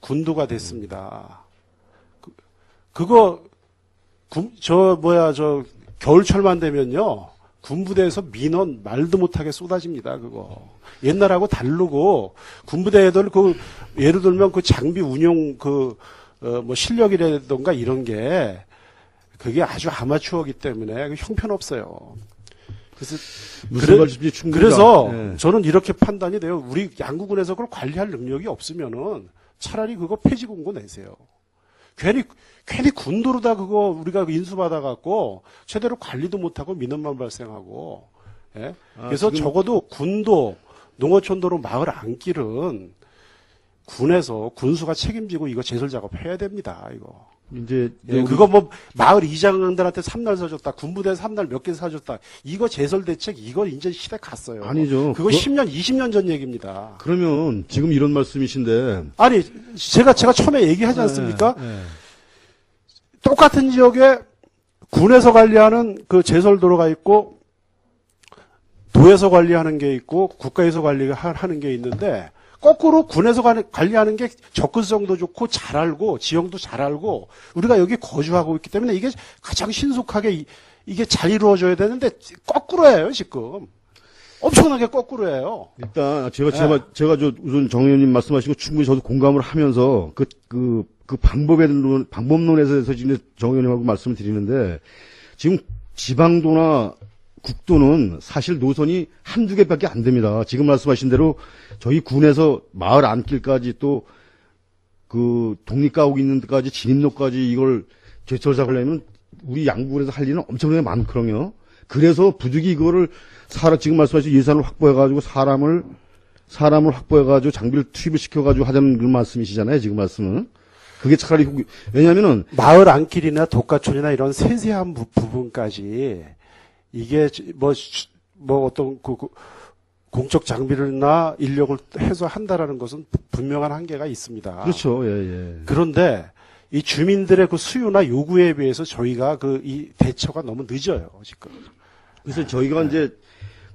군도가 됐습니다. 겨울철만 되면요, 군부대에서 민원 말도 못하게 쏟아집니다, 그거. 옛날하고 다르고, 군부대 애들 예를 들면 그 장비 운용 실력이라던가 이런 게, 그게 아주 아마추어기 때문에 형편없어요. 그래서 네. 저는 이렇게 판단이 돼요. 우리 양구군에서 그걸 관리할 능력이 없으면은 차라리 그거 폐지 공고 내세요. 괜히 군도로다 그거 우리가 인수받아갖고 제대로 관리도 못하고 민원만 발생하고. 예? 그래서 적어도 군도, 농어촌도로 마을 안길은 군에서 군수가 책임지고 이거 제설 작업해야 됩니다. 이거. 이제 그거 마을 이장들한테 3날 사줬다. 군부대 3날 몇 개 사줬다. 이거 제설 대책 이거 이제 시대 갔어요. 아니죠. 그거 10년, 20년 전 얘기입니다. 그러면 지금 이런 말씀이신데. 아니, 제가 처음에 얘기하지 않습니까? 똑같은 지역에 군에서 관리하는 그 제설도로가 있고 도에서 관리하는 게 있고 국가에서 관리하는 게 있는데 거꾸로 군에서 관리하는 게 접근성도 좋고 잘 알고 지형도 잘 알고 우리가 여기 거주하고 있기 때문에 이게 가장 신속하게 이게 잘 이루어져야 되는데 거꾸로 해요 지금. 엄청나게 거꾸로 해요. 일단 제가 우선 정 의원님 말씀하시고 충분히 저도 공감을 하면서 그 방법론에서 대해서 지금 정 의원님하고 말씀을 드리는데 지금 지방도나 국도는 사실 노선이 한두 개밖에 안 됩니다. 지금 말씀하신 대로 저희 군에서 마을 안길까지 또 그 독립가옥 있는 데까지 진입로까지 이걸 제철 잡으려면 우리 양구군에서 할 일은 엄청나게 많거든요. 그래서 부득이 이거를 지금 말씀하신 예산을 확보해가지고 사람을 확보해가지고 장비를 투입을 시켜가지고 하자는 그런 말씀이시잖아요. 지금 말씀은. 그게 차라리, 왜냐면은. 마을 안길이나 독가촌이나 이런 세세한 부분까지 이게 어떤 공적 장비를나 인력을 해서 한다라는 것은 분명한 한계가 있습니다. 그렇죠. 예. 그런데 이 주민들의 그 수요나 요구에 비해서 저희가 이 대처가 너무 늦어요, 지금. 그래서 저희가 이제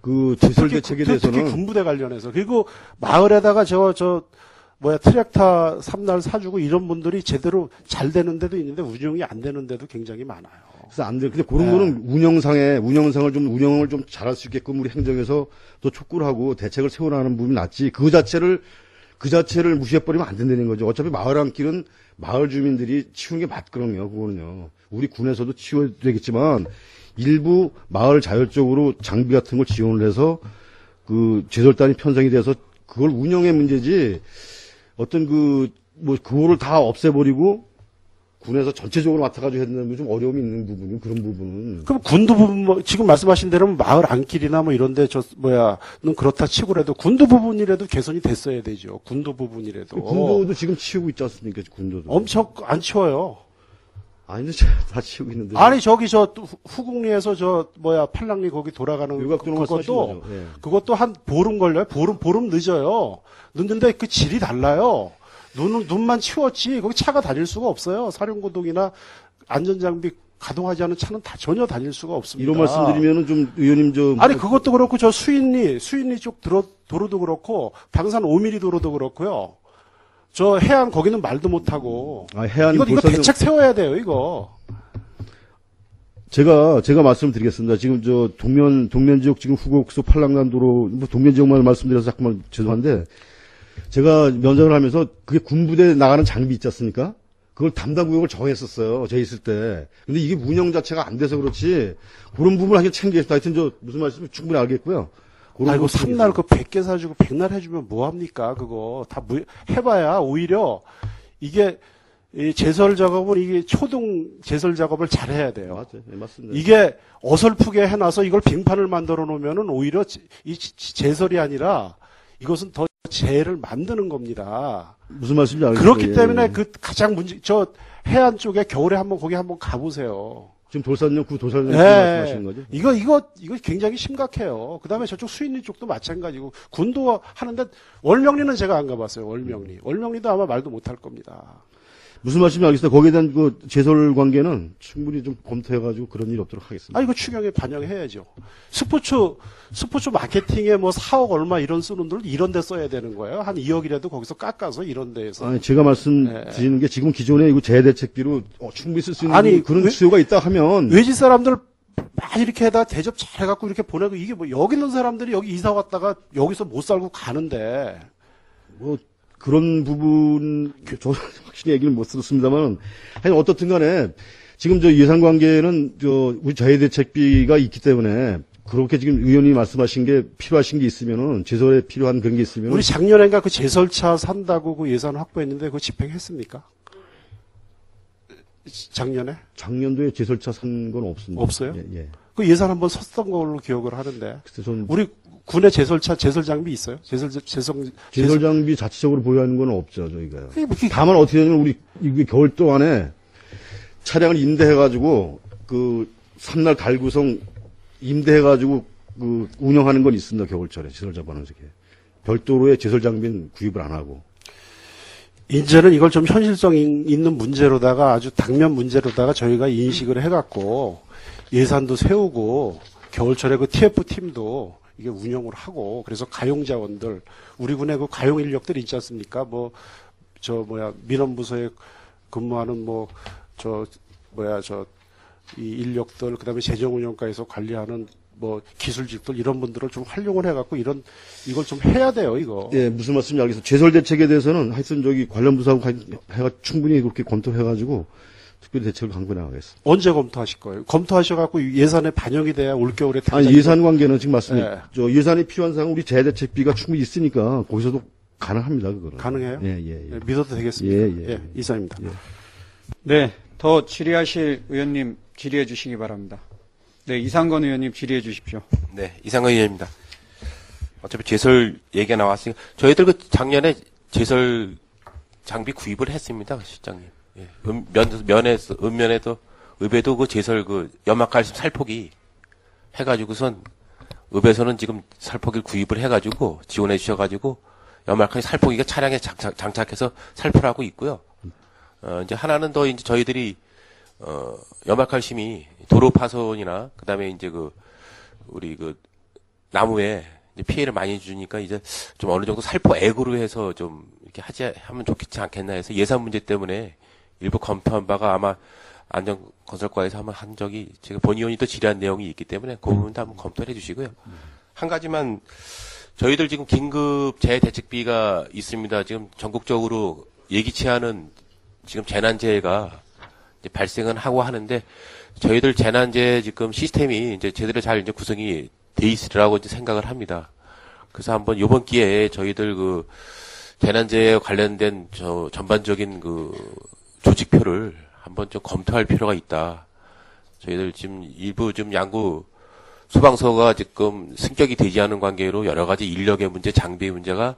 그 제설 대책에 대해서는 특히 군부대 관련해서 그리고 마을에다가 트랙터 3날 사주고 이런 분들이 제대로 잘 되는 데도 있는데 운영이 안 되는 데도 굉장히 많아요. 그래서 안 돼. 근데 그런 거는 운영을 좀 잘할 수 있게끔 우리 행정에서 또 촉구를 하고 대책을 세워나가는 부분이 낫지. 그 자체를 그 자체를 무시해버리면 안 된다는 거죠. 어차피 마을 안길은 마을 주민들이 치우는 게 맞거든요. 그거는요. 우리 군에서도 치워야 되겠지만 일부 마을 자율적으로 장비 같은 걸 지원을 해서 그 제설단이 편성이 돼서 그걸 운영의 문제지 어떤 그거를 다 없애버리고 군에서 전체적으로 맡아가지고 해야 된다는 게 좀 어려움이 있는 부분이 그런 부분은. 그럼 군도 부분, 지금 말씀하신 대로 마을 안길이나 뭐 이런데 는 그렇다 치고라도 군도 부분이라도 개선이 됐어야 되죠. 군도 부분이라도. 군도도 지금 치우고 있지 않습니까? 군도도. 엄청 안 치워요. 아니, 다 치우고 있는데. 아니, 저기 후곡리에서 팔랑리 거기 돌아가는 유각도로 말씀하신 거죠. 예. 그것도 한 보름 걸려요. 보름 늦어요. 늦는데 그 질이 달라요. 눈만 치웠지 거기 차가 다닐 수가 없어요. 사령고동이나 안전장비 가동하지 않은 차는 전혀 다닐 수가 없습니다. 이런 말씀드리면은 좀 의원님 아니 그것도 그렇고 저 수인리 쪽 도로도 그렇고 방산 5mm 도로도 그렇고요. 저 해안 거기는 말도 못하고. 해안 이거 대책 세워야 돼요 이거. 제가 말씀드리겠습니다. 지금 동면 지역 지금 후곡수 팔랑간 도로 동면 지역만 말씀드려서 잠깐만 죄송한데. 제가 면접을 하면서 그게 군부대 나가는 장비 있지 않습니까? 그걸 담당 구역을 정했었어요. 저 있을 때. 근데 이게 운영 자체가 안 돼서 그렇지 그런 부분을 하긴 챙기겠다. 하여튼 무슨 말씀인지 충분히 알겠고요. 아이고 3날 100개 사주고 100날 해주면 뭐합니까 그거 다 해봐야 오히려 이게 이 제설 작업은 이게 초동 제설 작업을 잘 해야 돼요. 맞아요. 네, 맞습니다. 이게 어설프게 해놔서 이걸 빙판을 만들어 놓으면은 오히려 이 제설이 아니라 이것은 더 재해를 만드는 겁니다. 무슨 말씀인지 알겠어요. 그렇기 때문에 그 가장 저 해안 쪽에 겨울에 거기 한번 가보세요. 지금 돌산역 돌산역 네. 말씀하시는 거죠? 이거 굉장히 심각해요. 그 다음에 저쪽 수인리 쪽도 마찬가지고 군도 하는데 월명리는 제가 안 가봤어요. 월명리도 아마 말도 못할 겁니다. 무슨 말씀인지 알겠어요. 거기에 대한 제설 관계는 충분히 좀 검토해가지고 그런 일이 없도록 하겠습니다. 이거 추경에 반영해야죠. 스포츠 마케팅에 4억 얼마 이런 쓰는 들 이런 데 써야 되는 거예요. 한 2억이라도 거기서 깎아서 이런 데에서. 아니, 제가 말씀드리는 게 지금 기존에 이거 재대책비로 충분히 쓸 수 있는 그런 수요가 있다 하면. 외지 사람들 막 이렇게 해다 대접 잘 해갖고 이렇게 보내고 이게 여기 있는 사람들이 여기 이사 왔다가 여기서 못 살고 가는데. 그런 부분, 저 확실히 얘기를 못 들었습니다만, 하여튼 어떻든 간에, 지금 예산 관계는 우리 재대책비가 있기 때문에, 그렇게 지금 의원님이 말씀하신 게 필요하신 게 있으면은, 제설에 필요한 그런 게 있으면. 우리 작년엔가 그 제설차 산다고 그 예산 확보했는데, 그거 집행했습니까? 작년에? 작년도에 제설차 산 건 없습니다. 없어요? 예. 그 예산 한번 썼던 걸로 기억을 하는데. 저는 우리 군에 제설 장비 있어요? 제설 장비 자체적으로 보유하는 건 없죠, 저희가요. 다만 어떻게 되냐면 이게 겨울 동안에 차량을 임대해가지고 3날 달구성 임대해가지고 운영하는 건 있습니다, 겨울철에 제설 잡아놓은 게. 별도로의 제설 장비는 구입을 안 하고. 이제는 이걸 좀 현실성 있는 문제로다가 아주 당면 문제로다가 저희가 인식을 해갖고 예산도 세우고 겨울철에 그 TF팀도 이게 운영을 하고 그래서 가용 자원들 우리 군의 그 가용 인력들 있지 않습니까? 민원부서에 근무하는 이 인력들 그다음에 재정운영과에서 관리하는 기술직들 이런 분들을 좀 활용을 해갖고 이걸 좀 해야 돼요 이거. 예, 무슨 말씀인지 알겠어요. 제설 대책에 대해서는 하여튼 관련 부서하고 충분히 그렇게 검토해가지고 특별히 대책을 강구해 나가겠습니다. 언제 검토하실 거예요? 검토하셔갖고 예산에 반영이 돼야 올겨울에 예산 관계는 지금 맞습니다. 예산이 필요한 사항은 우리 재대책비가 충분히 있으니까 거기서도 가능합니다. 그거는. 가능해요? 예. 믿어도 되겠습니다. 예, 이상입니다. 예. 네, 더 질의하실 의원님 질의해 주시기 바랍니다. 네, 이상건 의원님 질의해 주십시오. 네, 이상건 의원입니다. 어차피 제설 얘기가 나왔으니까 저희들 작년에 제설 장비 구입을 했습니다, 실장님. 예, 읍면에도 읍에도 제설 연막칼슘 살포기 해가지고선 읍에서는 지금 살포기를 구입을 해가지고 지원해 주셔가지고 연막칼슘 살포기가 차량에 장착해서 살포를 하고 있고요. 이제 하나는 더 이제 저희들이 연막칼슘이 도로 파손이나 그다음에 이제 우리 나무에 이제 피해를 많이 주니까 이제 좀 어느 정도 살포액으로 해서 좀 이렇게 하면 좋겠지 않겠나 해서 예산 문제 때문에 일부 검토한 바가 아마 안전건설과에서 한번 한 적이 제가 본 의원이 또 질의한 내용이 있기 때문에 그 부분도 한번 검토를 해주시고요. 한 가지만 저희들 지금 긴급 재대책비가 있습니다. 지금 전국적으로 예기치 않은 지금 재난재해가 이제 발생은 하고 하는데 저희들 재난재해 지금 시스템이 이제 제대로 잘 이제 구성이 돼 있으리라고 이제 생각을 합니다. 그래서 한번 이번 기회에 저희들 그 재난재해 관련된 저 전반적인 그 조직표를 한번 좀 검토할 필요가 있다. 저희들 지금 일부 좀 양구 소방서가 지금 승격이 되지 않은 관계로 여러 가지 인력의 문제, 장비의 문제가